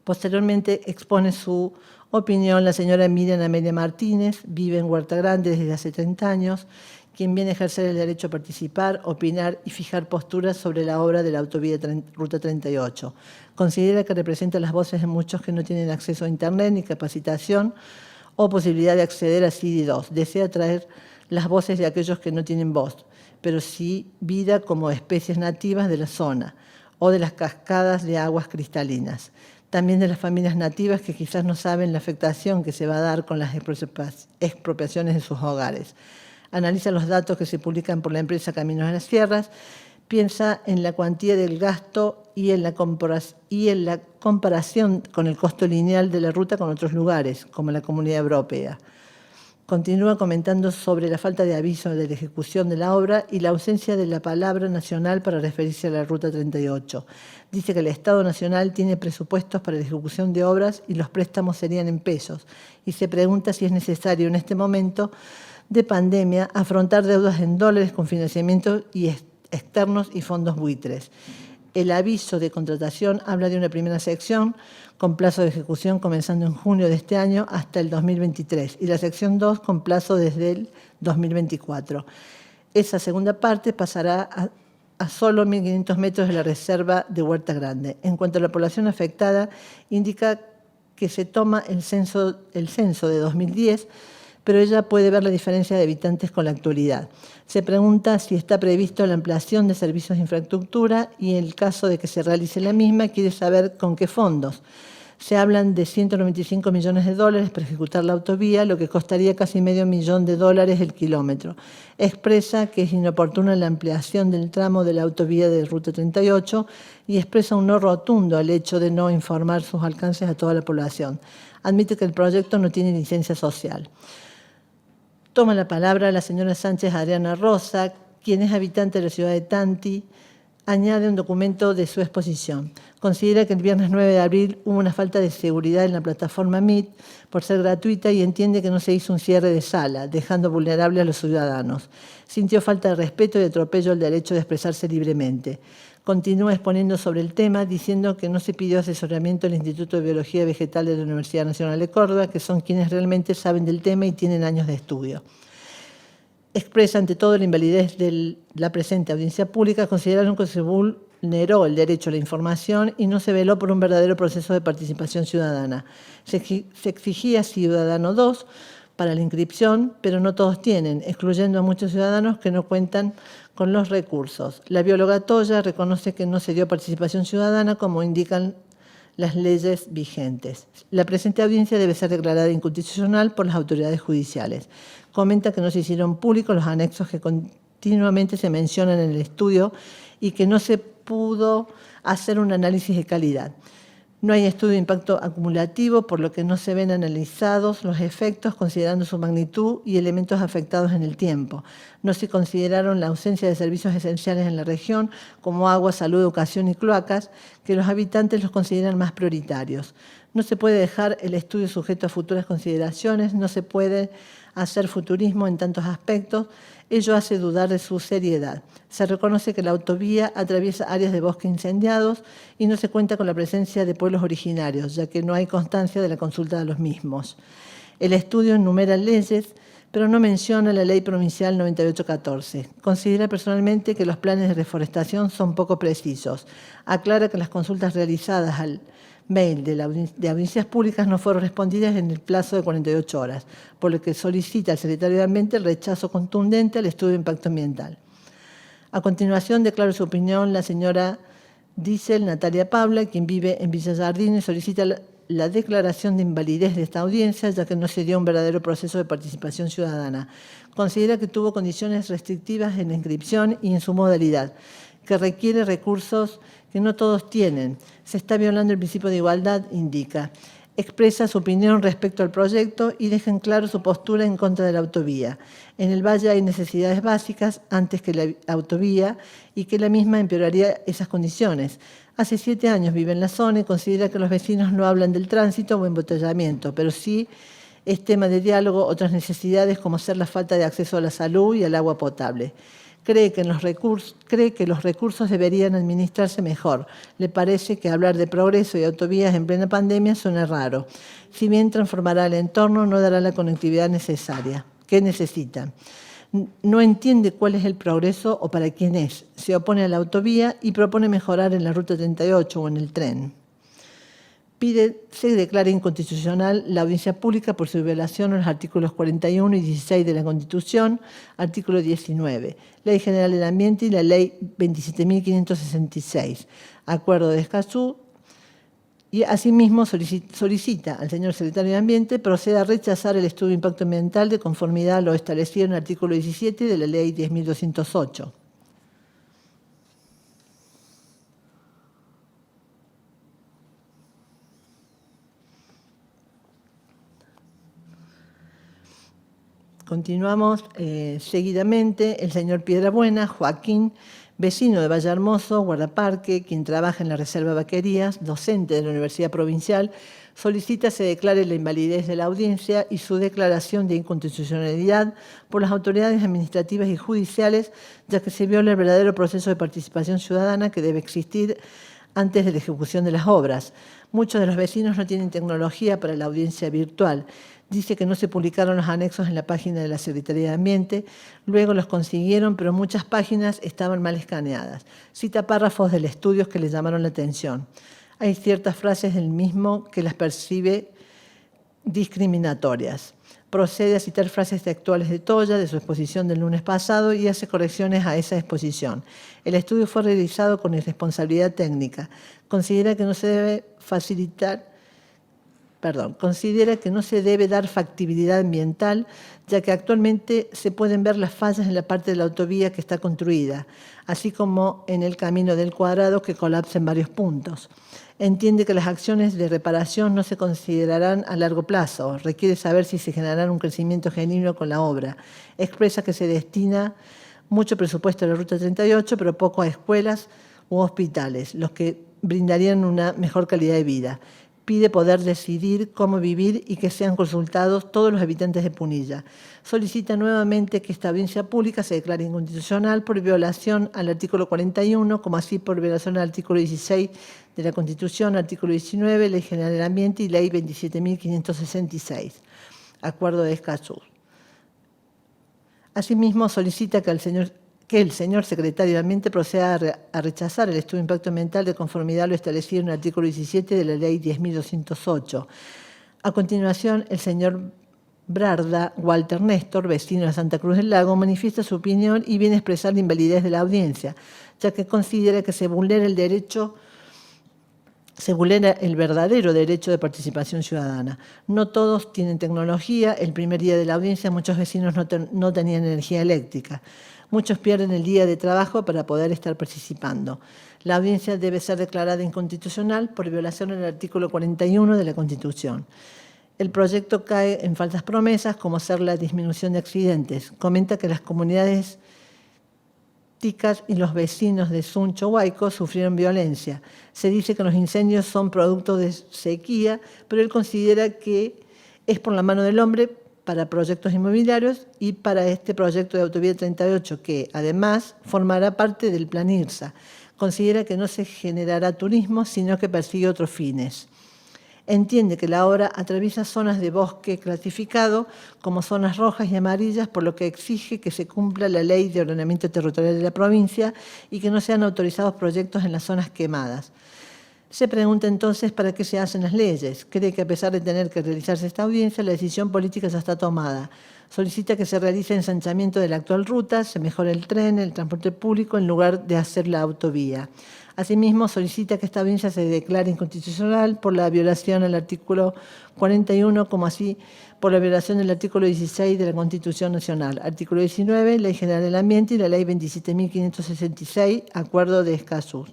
Posteriormente expone su opinión la señora Miriam Amelia Martínez, vive en Huerta Grande desde hace 30 años, quien viene a ejercer el derecho a participar, opinar y fijar posturas sobre la obra de la autovía Ruta 38. Considera que representa las voces de muchos que no tienen acceso a Internet ni capacitación o posibilidad de acceder a CD2. Desea traer las voces de aquellos que no tienen voz, pero sí vida como especies nativas de la zona o de las cascadas de aguas cristalinas. También de las familias nativas que quizás no saben la afectación que se va a dar con las expropiaciones de sus hogares. Analiza los datos que se publican por la empresa Caminos de las Sierras, piensa en la cuantía del gasto y en la comparación con el costo lineal de la ruta con otros lugares, como la Comunidad Europea. Continúa comentando sobre la falta de aviso de la ejecución de la obra y la ausencia de la palabra nacional para referirse a la Ruta 38. Dice que el Estado Nacional tiene presupuestos para la ejecución de obras y los préstamos serían en pesos. Y se pregunta si es necesario en este momento de pandemia afrontar deudas en dólares con financiamiento externos y fondos buitres. El aviso de contratación habla de una primera sección con plazo de ejecución comenzando en junio de este año hasta el 2023 y la sección 2 con plazo desde el 2024. Esa segunda parte pasará a solo 1.500 metros de la reserva de Huerta Grande. En cuanto a la población afectada, indica que se toma el censo de 2010, pero ella puede ver la diferencia de habitantes con la actualidad. Se pregunta si está previsto la ampliación de servicios de infraestructura y en el caso de que se realice la misma, quiere saber con qué fondos. Se hablan de 195 millones de dólares para ejecutar la autovía, lo que costaría casi $500,000 el kilómetro. Expresa que es inoportuna la ampliación del tramo de la autovía de Ruta 38 y expresa un no rotundo al hecho de no informar sus alcances a toda la población. Admite que el proyecto no tiene licencia social. Toma la palabra la señora Sánchez Adriana Rosa, quien es habitante de la ciudad de Tanti. Añade un documento de su exposición. Considera que el viernes 9 de abril hubo una falta de seguridad en la plataforma Meet por ser gratuita y entiende que no se hizo un cierre de sala, dejando vulnerable a los ciudadanos. Sintió falta de respeto y atropello al derecho de expresarse libremente. Continúa exponiendo sobre el tema, diciendo que no se pidió asesoramiento al Instituto de Biología Vegetal de la Universidad Nacional de Córdoba, que son quienes realmente saben del tema y tienen años de estudio. Expresa ante todo la invalidez de la presente audiencia pública, consideraron que se vulneró el derecho a la información y no se veló por un verdadero proceso de participación ciudadana. Se exigía Ciudadano 2 para la inscripción, pero no todos tienen, excluyendo a muchos ciudadanos que no cuentan con los recursos. La bióloga Toya reconoce que no se dio participación ciudadana como indican las leyes vigentes. La presente audiencia debe ser declarada inconstitucional por las autoridades judiciales. Comenta que no se hicieron públicos los anexos que continuamente se mencionan en el estudio y que no se pudo hacer un análisis de calidad. No hay estudio de impacto acumulativo, por lo que no se ven analizados los efectos considerando su magnitud y elementos afectados en el tiempo. No se consideraron la ausencia de servicios esenciales en la región, como agua, salud, educación y cloacas, que los habitantes los consideran más prioritarios. No se puede dejar el estudio sujeto a futuras consideraciones, no se puede hacer futurismo en tantos aspectos, ello hace dudar de su seriedad. Se reconoce que la autovía atraviesa áreas de bosque incendiados y no se cuenta con la presencia de pueblos originarios, ya que no hay constancia de la consulta de los mismos. El estudio enumera leyes, pero no menciona la Ley Provincial 9814. Considera personalmente que los planes de reforestación son poco precisos. Aclara que las consultas realizadas al mail de audiencias públicas no fueron respondidas en el plazo de 48 horas, por lo que solicita al Secretario de Ambiente el rechazo contundente al estudio de impacto ambiental. A continuación, declara su opinión la señora Diesel Natalia Paula, quien vive en Villa Jardín, y solicita la declaración de invalidez de esta audiencia, ya que no se dio un verdadero proceso de participación ciudadana. Considera que tuvo condiciones restrictivas en la inscripción y en su modalidad, que requiere recursos que no todos tienen. Se está violando el principio de igualdad, indica. Expresa su opinión respecto al proyecto y deja en claro su postura en contra de la autovía. En el Valle hay necesidades básicas antes que la autovía y que la misma empeoraría esas condiciones. Hace 7 años vive en la zona y considera que los vecinos no hablan del tránsito o embotellamiento, pero sí es tema de diálogo otras necesidades como ser la falta de acceso a la salud y al agua potable. Cree que los recursos deberían administrarse mejor. Le parece que hablar de progreso y autovías en plena pandemia suena raro. Si bien transformará el entorno, no dará la conectividad necesaria. ¿Qué necesitan? No entiende cuál es el progreso o para quién es. Se opone a la autovía y propone mejorar en la Ruta 38 o en el tren. Se declara inconstitucional la audiencia pública por su violación a los artículos 41 y 16 de la Constitución, artículo 19, Ley General del Ambiente y la Ley 27.566, Acuerdo de Escazú, y asimismo solicita al señor Secretario de Ambiente proceda a rechazar el estudio de impacto ambiental de conformidad a lo establecido en el artículo 17 de la Ley 10.208. Continuamos seguidamente. El señor Piedrabuena, Joaquín, vecino de Valle Hermoso, guardaparque, quien trabaja en la Reserva Vaquerías, docente de la Universidad Provincial, solicita se declare la invalidez de la audiencia y su declaración de inconstitucionalidad por las autoridades administrativas y judiciales, ya que se viola el verdadero proceso de participación ciudadana que debe existir antes de la ejecución de las obras. Muchos de los vecinos no tienen tecnología para la audiencia virtual. Dice que no se publicaron los anexos en la página de la Secretaría de Ambiente, luego los consiguieron, pero muchas páginas estaban mal escaneadas. Cita párrafos del estudio que le llamaron la atención. Hay ciertas frases del mismo que las percibe discriminatorias. Procede a citar frases textuales de Toya de su exposición del lunes pasado y hace correcciones a esa exposición. El estudio fue realizado con irresponsabilidad técnica. Considera que no se debe facilitar considera que no se debe dar factibilidad ambiental, ya que actualmente se pueden ver las fallas en la parte de la autovía que está construida, así como en el Camino del Cuadrado que colapsa en varios puntos. Entiende que las acciones de reparación no se considerarán a largo plazo. Requiere saber si se generará un crecimiento genuino con la obra. Expresa que se destina mucho presupuesto a la Ruta 38, pero poco a escuelas u hospitales, los que brindarían una mejor calidad de vida. Pide poder decidir cómo vivir y que sean consultados todos los habitantes de Punilla. Solicita nuevamente que esta audiencia pública se declare inconstitucional por violación al artículo 41, como así por violación al artículo 16 de la Constitución, artículo 19, Ley General del Ambiente y Ley 27.566, Acuerdo de Escazú. Asimismo, solicita que el señor secretario de Ambiente proceda a rechazar el estudio de impacto ambiental de conformidad a lo establecido en el artículo 17 de la Ley 10.208. A continuación, el señor Brarda Walter Néstor, vecino de Santa Cruz del Lago, manifiesta su opinión y viene a expresar la invalidez de la audiencia, ya que considera que se vulnera el verdadero derecho de participación ciudadana. No todos tienen tecnología. El primer día de la audiencia muchos vecinos no tenían energía eléctrica. Muchos pierden el día de trabajo para poder estar participando. La audiencia debe ser declarada inconstitucional por violación del artículo 41 de la Constitución. El proyecto cae en falsas promesas, como ser la disminución de accidentes. Comenta que las comunidades ticas y los vecinos de Suncho Huayco sufrieron violencia. Se dice que los incendios son producto de sequía, pero él considera que es por la mano del hombre para proyectos inmobiliarios y para este proyecto de Autovía 38, que además formará parte del Plan IRSA. Considera que no se generará turismo, sino que persigue otros fines. Entiende que la obra atraviesa zonas de bosque clasificado como zonas rojas y amarillas, por lo que exige que se cumpla la Ley de Ordenamiento Territorial de la provincia y que no sean autorizados proyectos en las zonas quemadas. Se pregunta entonces para qué se hacen las leyes. Cree que a pesar de tener que realizarse esta audiencia, la decisión política ya está tomada. Solicita que se realice ensanchamiento de la actual ruta, se mejore el tren, el transporte público, en lugar de hacer la autovía. Asimismo, solicita que esta audiencia se declare inconstitucional por la violación al artículo 41, como así por la violación del artículo 16 de la Constitución Nacional, artículo 19, Ley General del Ambiente y la Ley 27.566, Acuerdo de Escazú.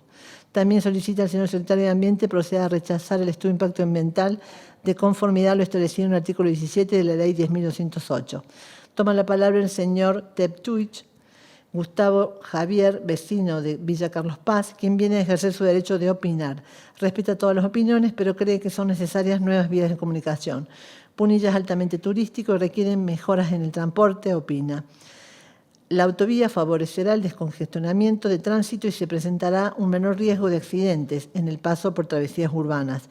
También solicita al señor secretario de Ambiente proceda a rechazar el estudio de impacto ambiental de conformidad a lo establecido en el artículo 17 de la Ley 10.208. Toma la palabra el señor Teptuich Gustavo Javier, vecino de Villa Carlos Paz, quien viene a ejercer su derecho de opinar. Respeta todas las opiniones, pero cree que son necesarias nuevas vías de comunicación. Punilla es altamente turístico y requieren mejoras en el transporte, opina. La autovía favorecerá el descongestionamiento de tránsito y se presentará un menor riesgo de accidentes en el paso por travesías urbanas.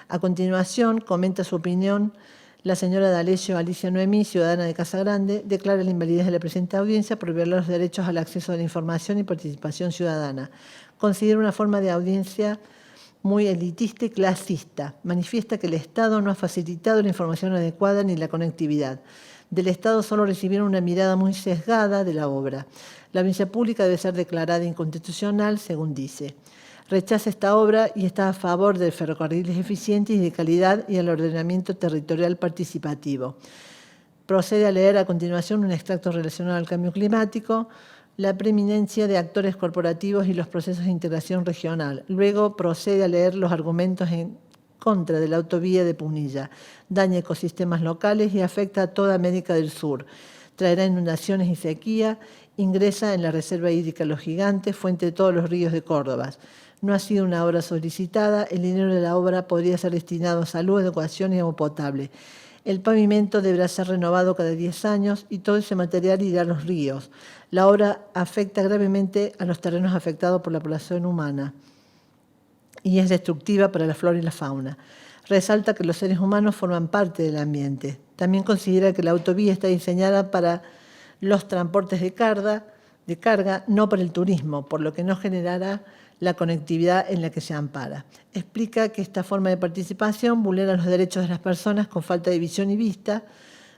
A continuación, comenta su opinión la señora D'Alessio Alicia Noemí, ciudadana de Casa Grande, declara la invalidez de la presente audiencia por violar los derechos al acceso a la información y participación ciudadana. Considera una forma de audiencia muy elitista y clasista. Manifiesta que el Estado no ha facilitado la información adecuada ni la conectividad. Del Estado solo recibieron una mirada muy sesgada de la obra. La audiencia pública debe ser declarada inconstitucional, según dice. Rechaza esta obra y está a favor de ferrocarriles eficientes y de calidad y el ordenamiento territorial participativo. Procede a leer a continuación un extracto relacionado al cambio climático, la preeminencia de actores corporativos y los procesos de integración regional. Luego procede a leer los argumentos en contra de la autovía de Punilla. Daña ecosistemas locales y afecta a toda América del Sur. Traerá inundaciones y sequía, ingresa en la reserva hídrica Los Gigantes, fuente de todos los ríos de Córdoba. No ha sido una obra solicitada, el dinero de la obra podría ser destinado a salud, educación y agua potable. El pavimento deberá ser renovado cada 10 años y todo ese material irá a los ríos. La obra afecta gravemente a los terrenos afectados por la población humana y es destructiva para la flora y la fauna. Resalta que los seres humanos forman parte del ambiente. También considera que la autovía está diseñada para los transportes de carga, no para el turismo, por lo que no generará la conectividad en la que se ampara. Explica que esta forma de participación vulnera los derechos de las personas con falta de visión y vista,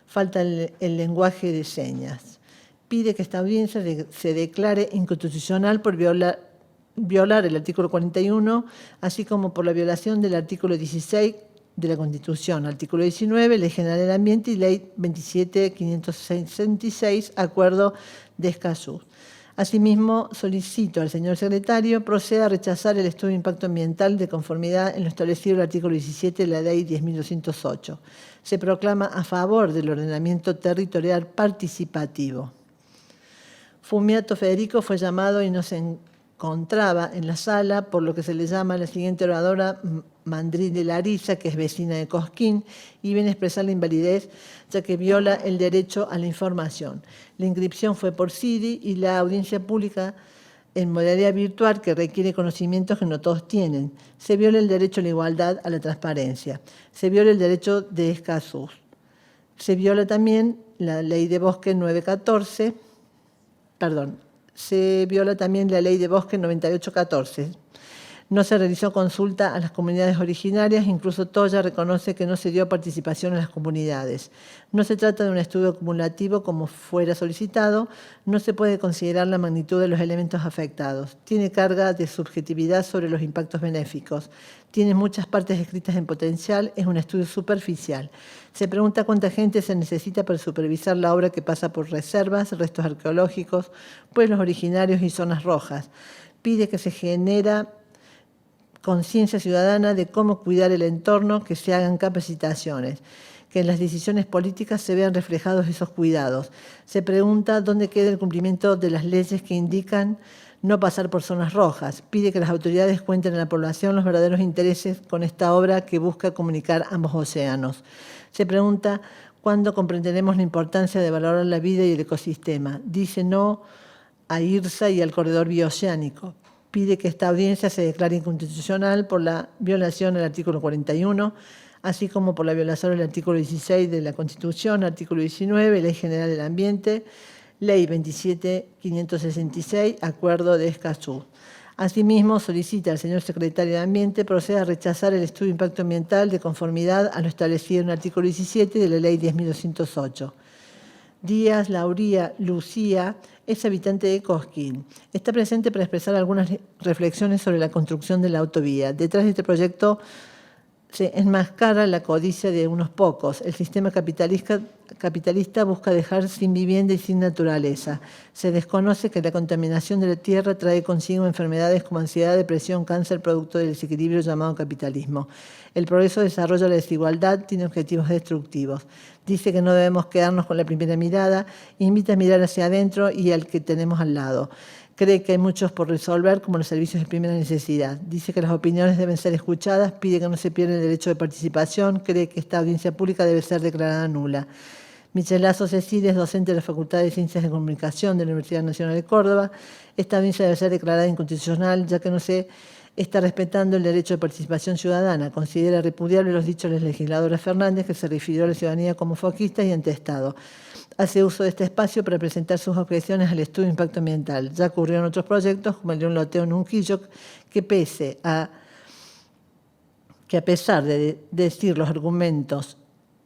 falta el lenguaje de señas. Pide que esta audiencia se declare inconstitucional por violar el artículo 41, así como por la violación del artículo 16 de la Constitución, artículo 19, Ley General del Ambiente y Ley 27.566, Acuerdo de Escazú. Asimismo, solicito al señor secretario proceda a rechazar el estudio de impacto ambiental de conformidad en lo establecido en el artículo 17 de la Ley 10.208. Se proclama a favor del ordenamiento territorial participativo. Fumiato Federico fue llamado y no se encontraba en la sala, por lo que se le llama a la siguiente oradora Mandril de Larissa, que es vecina de Cosquín, y viene a expresar la invalidez, ya que viola el derecho a la información. La inscripción fue por CIDI y la audiencia pública en modalidad virtual, que requiere conocimientos que no todos tienen. Se viola el derecho a la igualdad, a la transparencia. Se viola el derecho de Escazú. Se viola también la Ley de Bosque 914, se viola también la Ley de Bosque 9814. No se realizó consulta a las comunidades originarias, incluso Toya reconoce que no se dio participación en las comunidades. No se trata de un estudio acumulativo como fuera solicitado, no se puede considerar la magnitud de los elementos afectados. Tiene carga de subjetividad sobre los impactos benéficos. Tiene muchas partes escritas en potencial, es un estudio superficial. Se pregunta cuánta gente se necesita para supervisar la obra que pasa por reservas, restos arqueológicos, pueblos originarios y zonas rojas. Pide que se genera conciencia ciudadana de cómo cuidar el entorno, que se hagan capacitaciones, que en las decisiones políticas se vean reflejados esos cuidados. Se pregunta dónde queda el cumplimiento de las leyes que indican no pasar por zonas rojas. Pide que las autoridades cuenten a la población los verdaderos intereses con esta obra que busca comunicar ambos océanos. Se pregunta cuándo comprenderemos la importancia de valorar la vida y el ecosistema. Dice no a IRSA y al corredor bioceánico. Pide que esta audiencia se declare inconstitucional por la violación del artículo 41, así como por la violación del artículo 16 de la Constitución, artículo 19, Ley General del Ambiente, Ley 27.566, Acuerdo de Escazú. Asimismo, solicita al señor secretario de Ambiente proceda a rechazar el estudio de impacto ambiental de conformidad a lo establecido en el artículo 17 de la Ley 10.208. Díaz Lauría Lucía es habitante de Cosquín. Está presente para expresar algunas reflexiones sobre la construcción de la autovía. Detrás de este proyecto se enmascara la codicia de unos pocos. El sistema capitalista busca dejar sin vivienda y sin naturaleza. Se desconoce que la contaminación de la tierra trae consigo enfermedades como ansiedad, depresión, cáncer, producto del desequilibrio llamado capitalismo. El progreso desarrolla la desigualdad, tiene objetivos destructivos. Dice que no debemos quedarnos con la primera mirada, invita a mirar hacia adentro y al que tenemos al lado. Cree que hay muchos por resolver, como los servicios de primera necesidad. Dice que las opiniones deben ser escuchadas, pide que no se pierda el derecho de participación, cree que esta audiencia pública debe ser declarada nula. Michel Lazo Cecilia es docente de la Facultad de Ciencias de Comunicación de la Universidad Nacional de Córdoba. Esta audiencia debe ser declarada inconstitucional, ya que no se está respetando el derecho de participación ciudadana. Considera repudiable los dichos de la legisladora Fernández, que se refirió a la ciudadanía como foquista y antestado. Hace uso de este espacio para presentar sus objeciones al estudio de impacto ambiental. Ya ocurrió en otros proyectos, como el de un loteo en Unquillo, que a pesar de decir los argumentos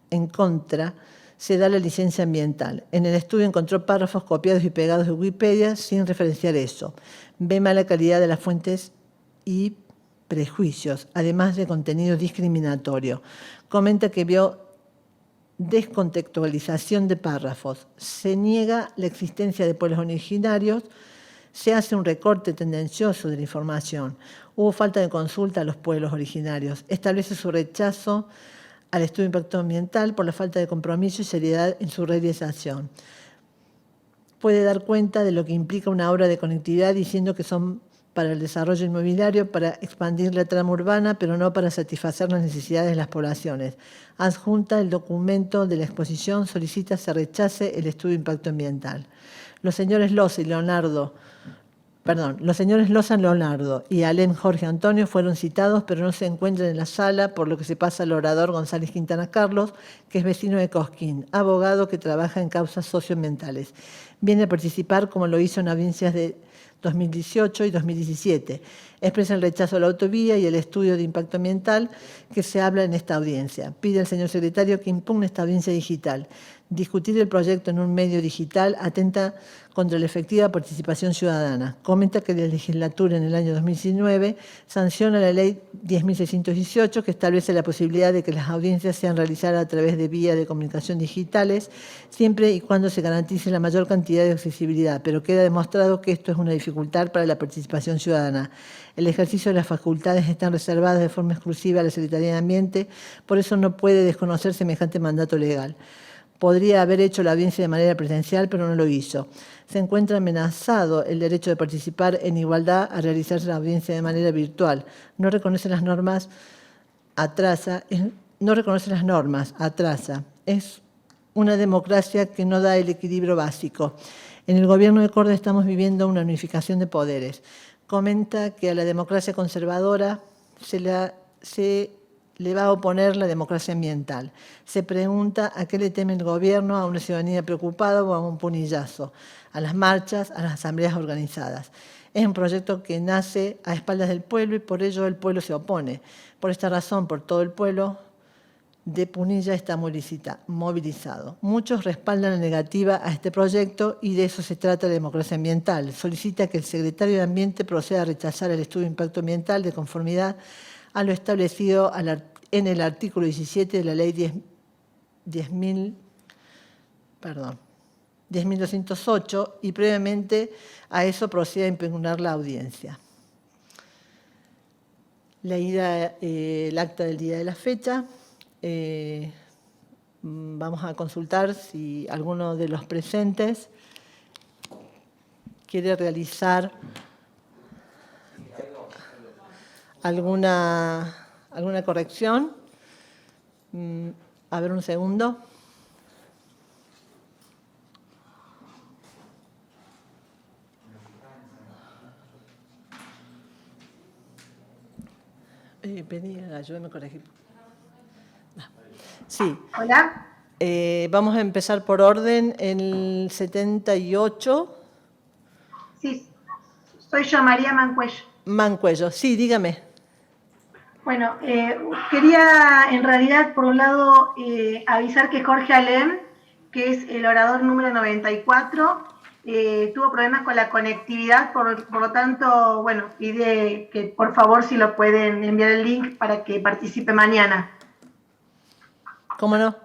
en contra, se da la licencia ambiental. En el estudio encontró párrafos copiados y pegados de Wikipedia sin referenciar eso. Ve mala calidad de las fuentes y prejuicios, además de contenido discriminatorio. Comenta que vio descontextualización de párrafos. Se niega la existencia de pueblos originarios, se hace un recorte tendencioso de la información. Hubo falta de consulta a los pueblos originarios. Establece su rechazo al estudio de impacto ambiental por la falta de compromiso y seriedad en su realización. Puede dar cuenta de lo que implica una obra de conectividad diciendo que son para el desarrollo inmobiliario, para expandir la trama urbana, pero no para satisfacer las necesidades de las poblaciones. Adjunta el documento de la exposición, solicita se rechace el estudio de impacto ambiental. Los señores Lozan Leonardo y Alem Jorge Antonio fueron citados, pero no se encuentran en la sala, por lo que se pasa al orador González Quintana Carlos, que es vecino de Cosquín, abogado que trabaja en causas socioambientales. Viene a participar como lo hizo en audiencias de 2018 y 2017. Expresa el rechazo a la autovía y el estudio de impacto ambiental que se habla en esta audiencia. Pide al señor secretario que impugne esta audiencia digital. Discutir el proyecto en un medio digital atenta contra la efectiva participación ciudadana. Comenta que la legislatura en el año 2019 sanciona la ley 10.618 que establece la posibilidad de que las audiencias sean realizadas a través de vías de comunicación digitales, siempre y cuando se garantice la mayor cantidad de accesibilidad, pero queda demostrado que esto es una dificultad para la participación ciudadana. El ejercicio de las facultades están reservadas de forma exclusiva a la Secretaría de Ambiente, por eso no puede desconocer semejante mandato legal. Podría haber hecho la audiencia de manera presencial, pero no lo hizo. Se encuentra amenazado el derecho de participar en igualdad a realizarse la audiencia de manera virtual. No reconoce las normas, atrasa. Es una democracia que no da el equilibrio básico. En el gobierno de Córdoba estamos viviendo una unificación de poderes. Comenta que a la democracia conservadora se le va a oponer la democracia ambiental. Se pregunta a qué le teme el gobierno, a una ciudadanía preocupada o a un punillazo, a las marchas, a las asambleas organizadas. Es un proyecto que nace a espaldas del pueblo y por ello el pueblo se opone. Por esta razón, por todo el pueblo de Punilla está movilizado. Muchos respaldan la negativa a este proyecto y de eso se trata la democracia ambiental. Solicita que el secretario de Ambiente proceda a rechazar el estudio de impacto ambiental de conformidad a lo establecido en el artículo 17 de la ley 10.208 y previamente a eso proceda a impugnar la audiencia. Leída el acta del día de la fecha, vamos a consultar si alguno de los presentes quiere realizar alguna corrección. A ver, un segundo. Pedí ayúdame a corregir. Sí. Hola. Vamos a empezar por orden. El 78. Sí, soy yo, María Mancuello. Mancuello, sí, dígame. Bueno, quería en realidad, por un lado, avisar que Jorge Alem, que es el orador número 94, tuvo problemas con la conectividad, por lo tanto, bueno, pide que por favor si lo pueden enviar el link para que participe mañana. ¿Cómo no?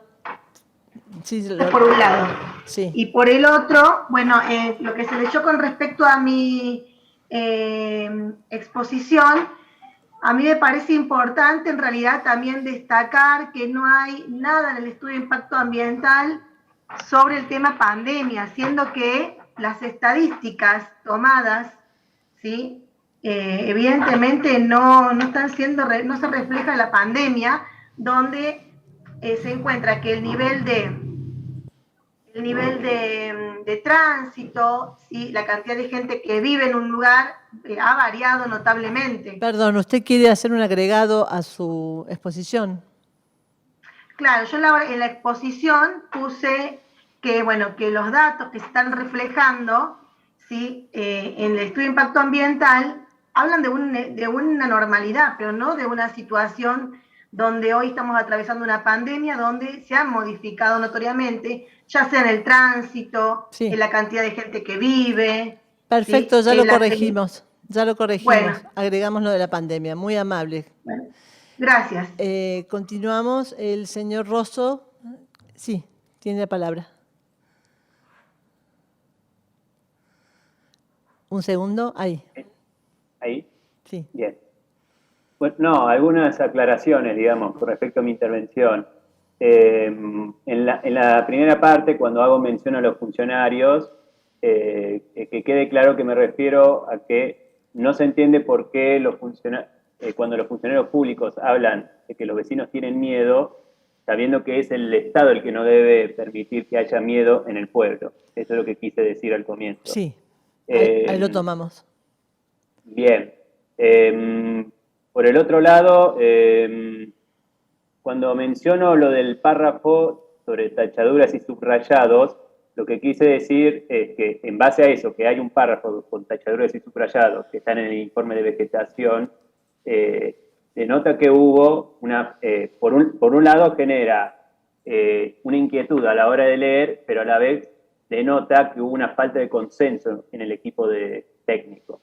Sí, por un lado. Sí. Y por el otro, bueno, lo que se leyó con respecto a mi exposición, a mí me parece importante en realidad también destacar que no hay nada en el estudio de impacto ambiental sobre el tema pandemia, siendo que las estadísticas tomadas, ¿sí? Evidentemente no están siendo, no se refleja la pandemia, donde se encuentra que el nivel de tránsito, ¿sí? La cantidad de gente que vive en un lugar ha variado notablemente. Perdón, ¿usted quiere hacer un agregado a su exposición? Claro, yo en la exposición puse que, bueno, que los datos que se están reflejando, ¿sí? En el estudio de impacto ambiental hablan de una normalidad, pero no de una situación donde hoy estamos atravesando una pandemia, donde se ha modificado notoriamente, ya sea en el tránsito, sí, en la cantidad de gente que vive. Perfecto, ¿sí? Ya lo corregimos. Bueno, agregamos lo de la pandemia, muy amable. Bueno, gracias. Continuamos, el señor Rosso, sí, tiene la palabra. Un segundo, ahí. ¿Ahí? Sí. Bien. Bueno, no, algunas aclaraciones, digamos, con respecto a mi intervención. En la primera parte, cuando hago mención a los funcionarios, que quede claro que me refiero a que no se entiende por qué cuando los funcionarios públicos hablan de que los vecinos tienen miedo, sabiendo que es el Estado el que no debe permitir que haya miedo en el pueblo. Eso es lo que quise decir al comienzo. Sí, ahí lo tomamos. Bien. Por el otro lado, cuando menciono lo del párrafo sobre tachaduras y subrayados, Lo que quise decir es que en base a eso, que hay un párrafo con tachaduras y subrayados que están en el informe de vegetación, denota que hubo por un lado genera una inquietud a la hora de leer, pero a la vez denota que hubo una falta de consenso en el equipo técnico.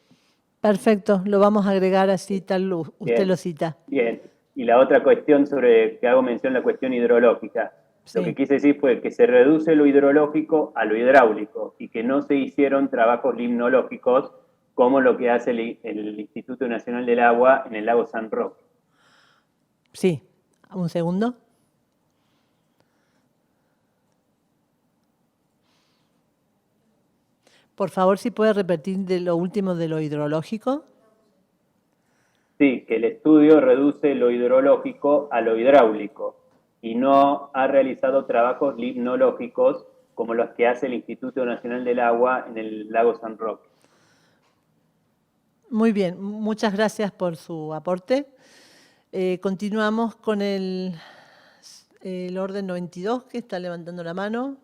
Perfecto, lo vamos a agregar así, tal usted Bien, lo cita. Bien, y la otra cuestión sobre que hago mención, la cuestión hidrológica. Sí. Lo que quise decir fue que se reduce lo hidrológico a lo hidráulico y que no se hicieron trabajos limnológicos como lo que hace el Instituto Nacional del Agua en el lago San Roque. Sí, un segundo. Por favor, si puede repetir de lo último de lo hidrológico. Sí, que el estudio reduce lo hidrológico a lo hidráulico y no ha realizado trabajos limnológicos como los que hace el Instituto Nacional del Agua en el lago San Roque. Muy bien, muchas gracias por su aporte. Continuamos con el orden 92, que está levantando la mano.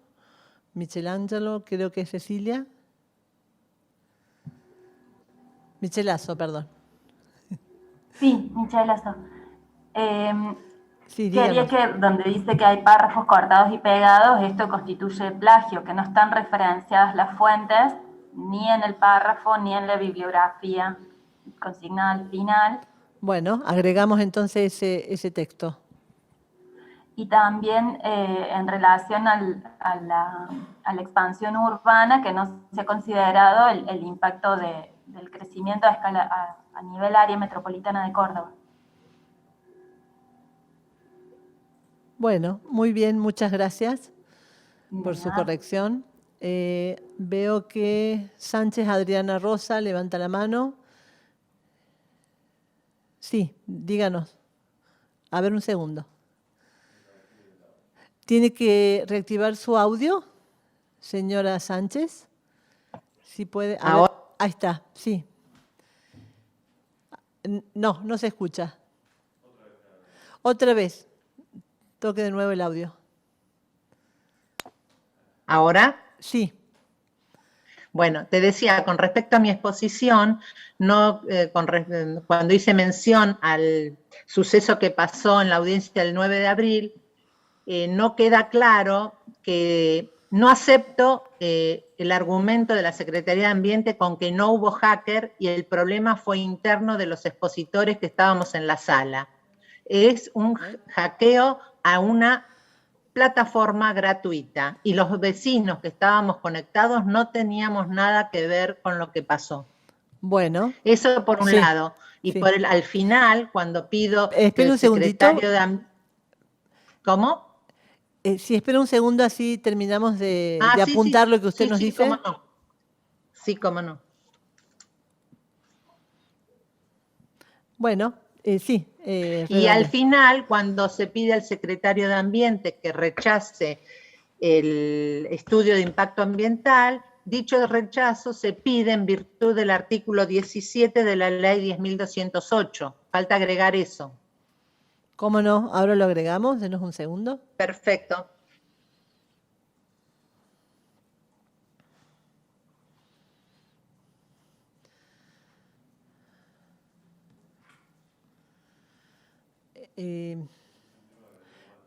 Michelangelo, creo que es Cecilia. Michelazo, perdón. Sí, Michelazo. Sí, quería díganos. que donde dice que hay párrafos cortados y pegados, esto constituye plagio, que no están referenciadas las fuentes, ni en el párrafo, ni en la bibliografía consignada al final. Bueno, agregamos entonces ese texto. Y también en relación a la expansión urbana, que no se ha considerado el impacto del crecimiento a escala a nivel área metropolitana de Córdoba. Bueno, muy bien, muchas gracias por su Nada. corrección. Veo que Sánchez Adriana Rosa levanta la mano. Sí, díganos. A ver, un segundo. ¿Tiene que reactivar su audio, señora Sánchez? Si puede. A ver, ahí está, sí. No, no se escucha. Otra vez. Toque de nuevo el audio. ¿Ahora? Sí. Bueno, te decía, con respecto a mi exposición, cuando hice mención al suceso que pasó en la audiencia del 9 de abril, no queda claro que no acepto el argumento de la Secretaría de Ambiente con que no hubo hacker y el problema fue interno de los expositores que estábamos en la sala. Es un hackeo a una plataforma gratuita y los vecinos que estábamos conectados no teníamos nada que ver con lo que pasó. Bueno. Eso por un lado. Y sí. Al final, cuando pido que el secretario de... ¿Cómo? Si espera un segundo, así terminamos de apuntar lo que usted nos dice. Cómo no. Sí, cómo no. Bueno, sí. Y al final, cuando se pide al secretario de Ambiente que rechace el estudio de impacto ambiental, dicho rechazo se pide en virtud del artículo 17 de la ley 10.208. Falta agregar eso. ¿Cómo no? Ahora lo agregamos, denos un segundo. Perfecto.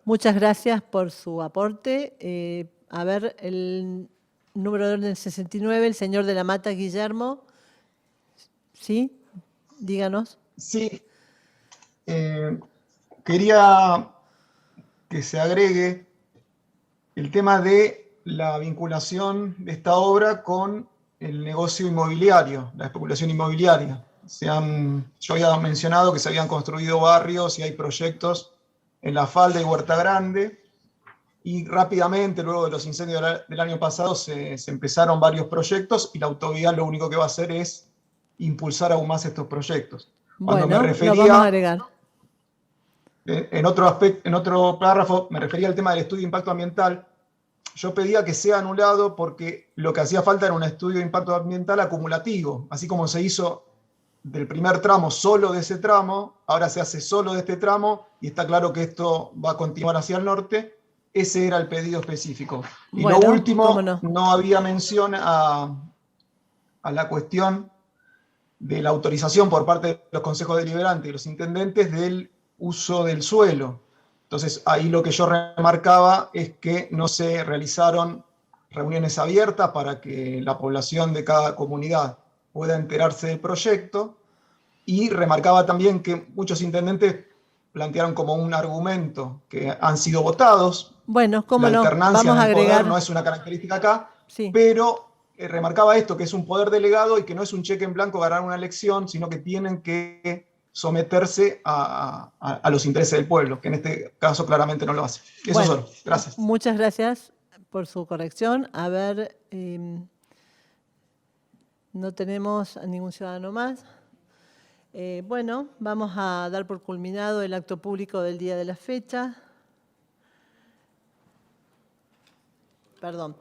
Muchas gracias por su aporte. A ver, el número de orden 69, el señor de la Mata, Guillermo. ¿Sí? Díganos. Sí. Quería que se agregue el tema de la vinculación de esta obra con el negocio inmobiliario, la especulación inmobiliaria. Yo había mencionado que se habían construido barrios y hay proyectos en La Falda y Huerta Grande, y rápidamente, luego de los incendios del año pasado, se empezaron varios proyectos y la autovía lo único que va a hacer es impulsar aún más estos proyectos. Cuando bueno, me refería, lo vamos a agregar. En otro párrafo me refería al tema del estudio de impacto ambiental. Yo pedía que sea anulado porque lo que hacía falta era un estudio de impacto ambiental acumulativo, así como se hizo del primer tramo solo de ese tramo, ahora se hace solo de este tramo y está claro que esto va a continuar hacia el norte. ese era el pedido específico. Y Bueno, lo último, cómo no. no había mención a la cuestión de la autorización por parte de los consejos deliberantes y los intendentes del uso del suelo. Entonces, ahí lo que yo remarcaba es que no se realizaron reuniones abiertas para que la población de cada comunidad pueda enterarse del proyecto, y remarcaba también que muchos intendentes plantearon como un argumento que han sido votados. Bueno, cómo La no, alternancia vamos en a el poder agregar, no es una característica acá, sí. pero remarcaba esto, que es un poder delegado y que no es un cheque en blanco ganar una elección, sino que tienen que someterse a los intereses del pueblo, que en este caso claramente no lo hace. Eso Bueno, solo. Gracias. Muchas gracias por su corrección. A ver, no tenemos a ningún ciudadano más. Bueno, vamos a dar por culminado el acto público del día de la fecha. Perdón.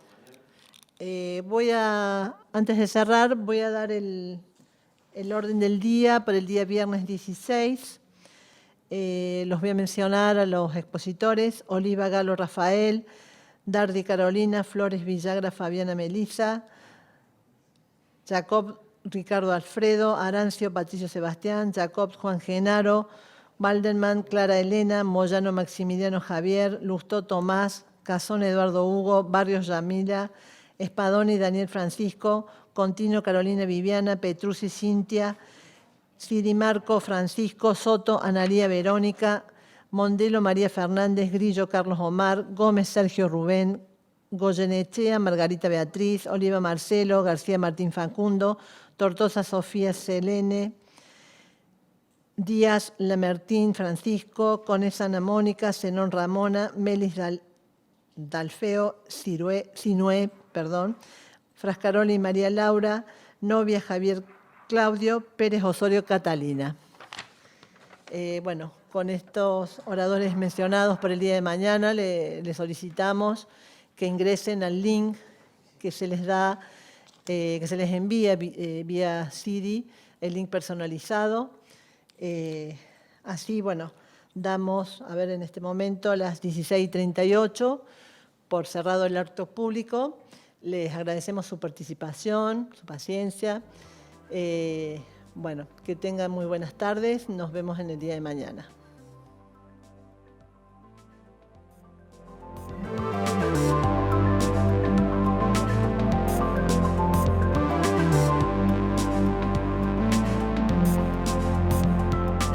Antes de cerrar, voy a dar el orden del día para el día viernes 16. Los voy a mencionar a los expositores: Oliva Galo Rafael, Dardi Carolina, Flores Villagra Fabiana Melisa, Jacob Ricardo Alfredo, Arancio Patricio Sebastián, Jacob Juan Genaro, Waldenman Clara Elena, Moyano Maximiliano Javier, Lustó Tomás, Cazón Eduardo Hugo, Barrios Yamila, Espadoni Daniel Francisco, Contino Carolina Viviana, Petrucci Cintia, Siri Marco Francisco, Soto Analía Verónica, Mondelo María Fernández, Grillo Carlos Omar, Gómez Sergio Rubén, Goyenechea Margarita Beatriz, Oliva Marcelo, García Martín Facundo, Tortosa Sofía Selene, Díaz Lamertín Francisco, Conesa Ana Mónica, Zenón Ramona, Melis Dalfeo Sinué, Frascaroli María Laura, Novia Javier Claudio, Pérez Osorio Catalina. Bueno, con estos oradores mencionados por el día de mañana, le solicitamos que ingresen al link que se les da, que se les envía vía CD, el link personalizado. Así, bueno, damos, a ver, en este momento, a las 16:38, por cerrado el acto público. Les agradecemos su participación, su paciencia. Bueno, que tengan muy buenas tardes. Nos vemos en el día de mañana.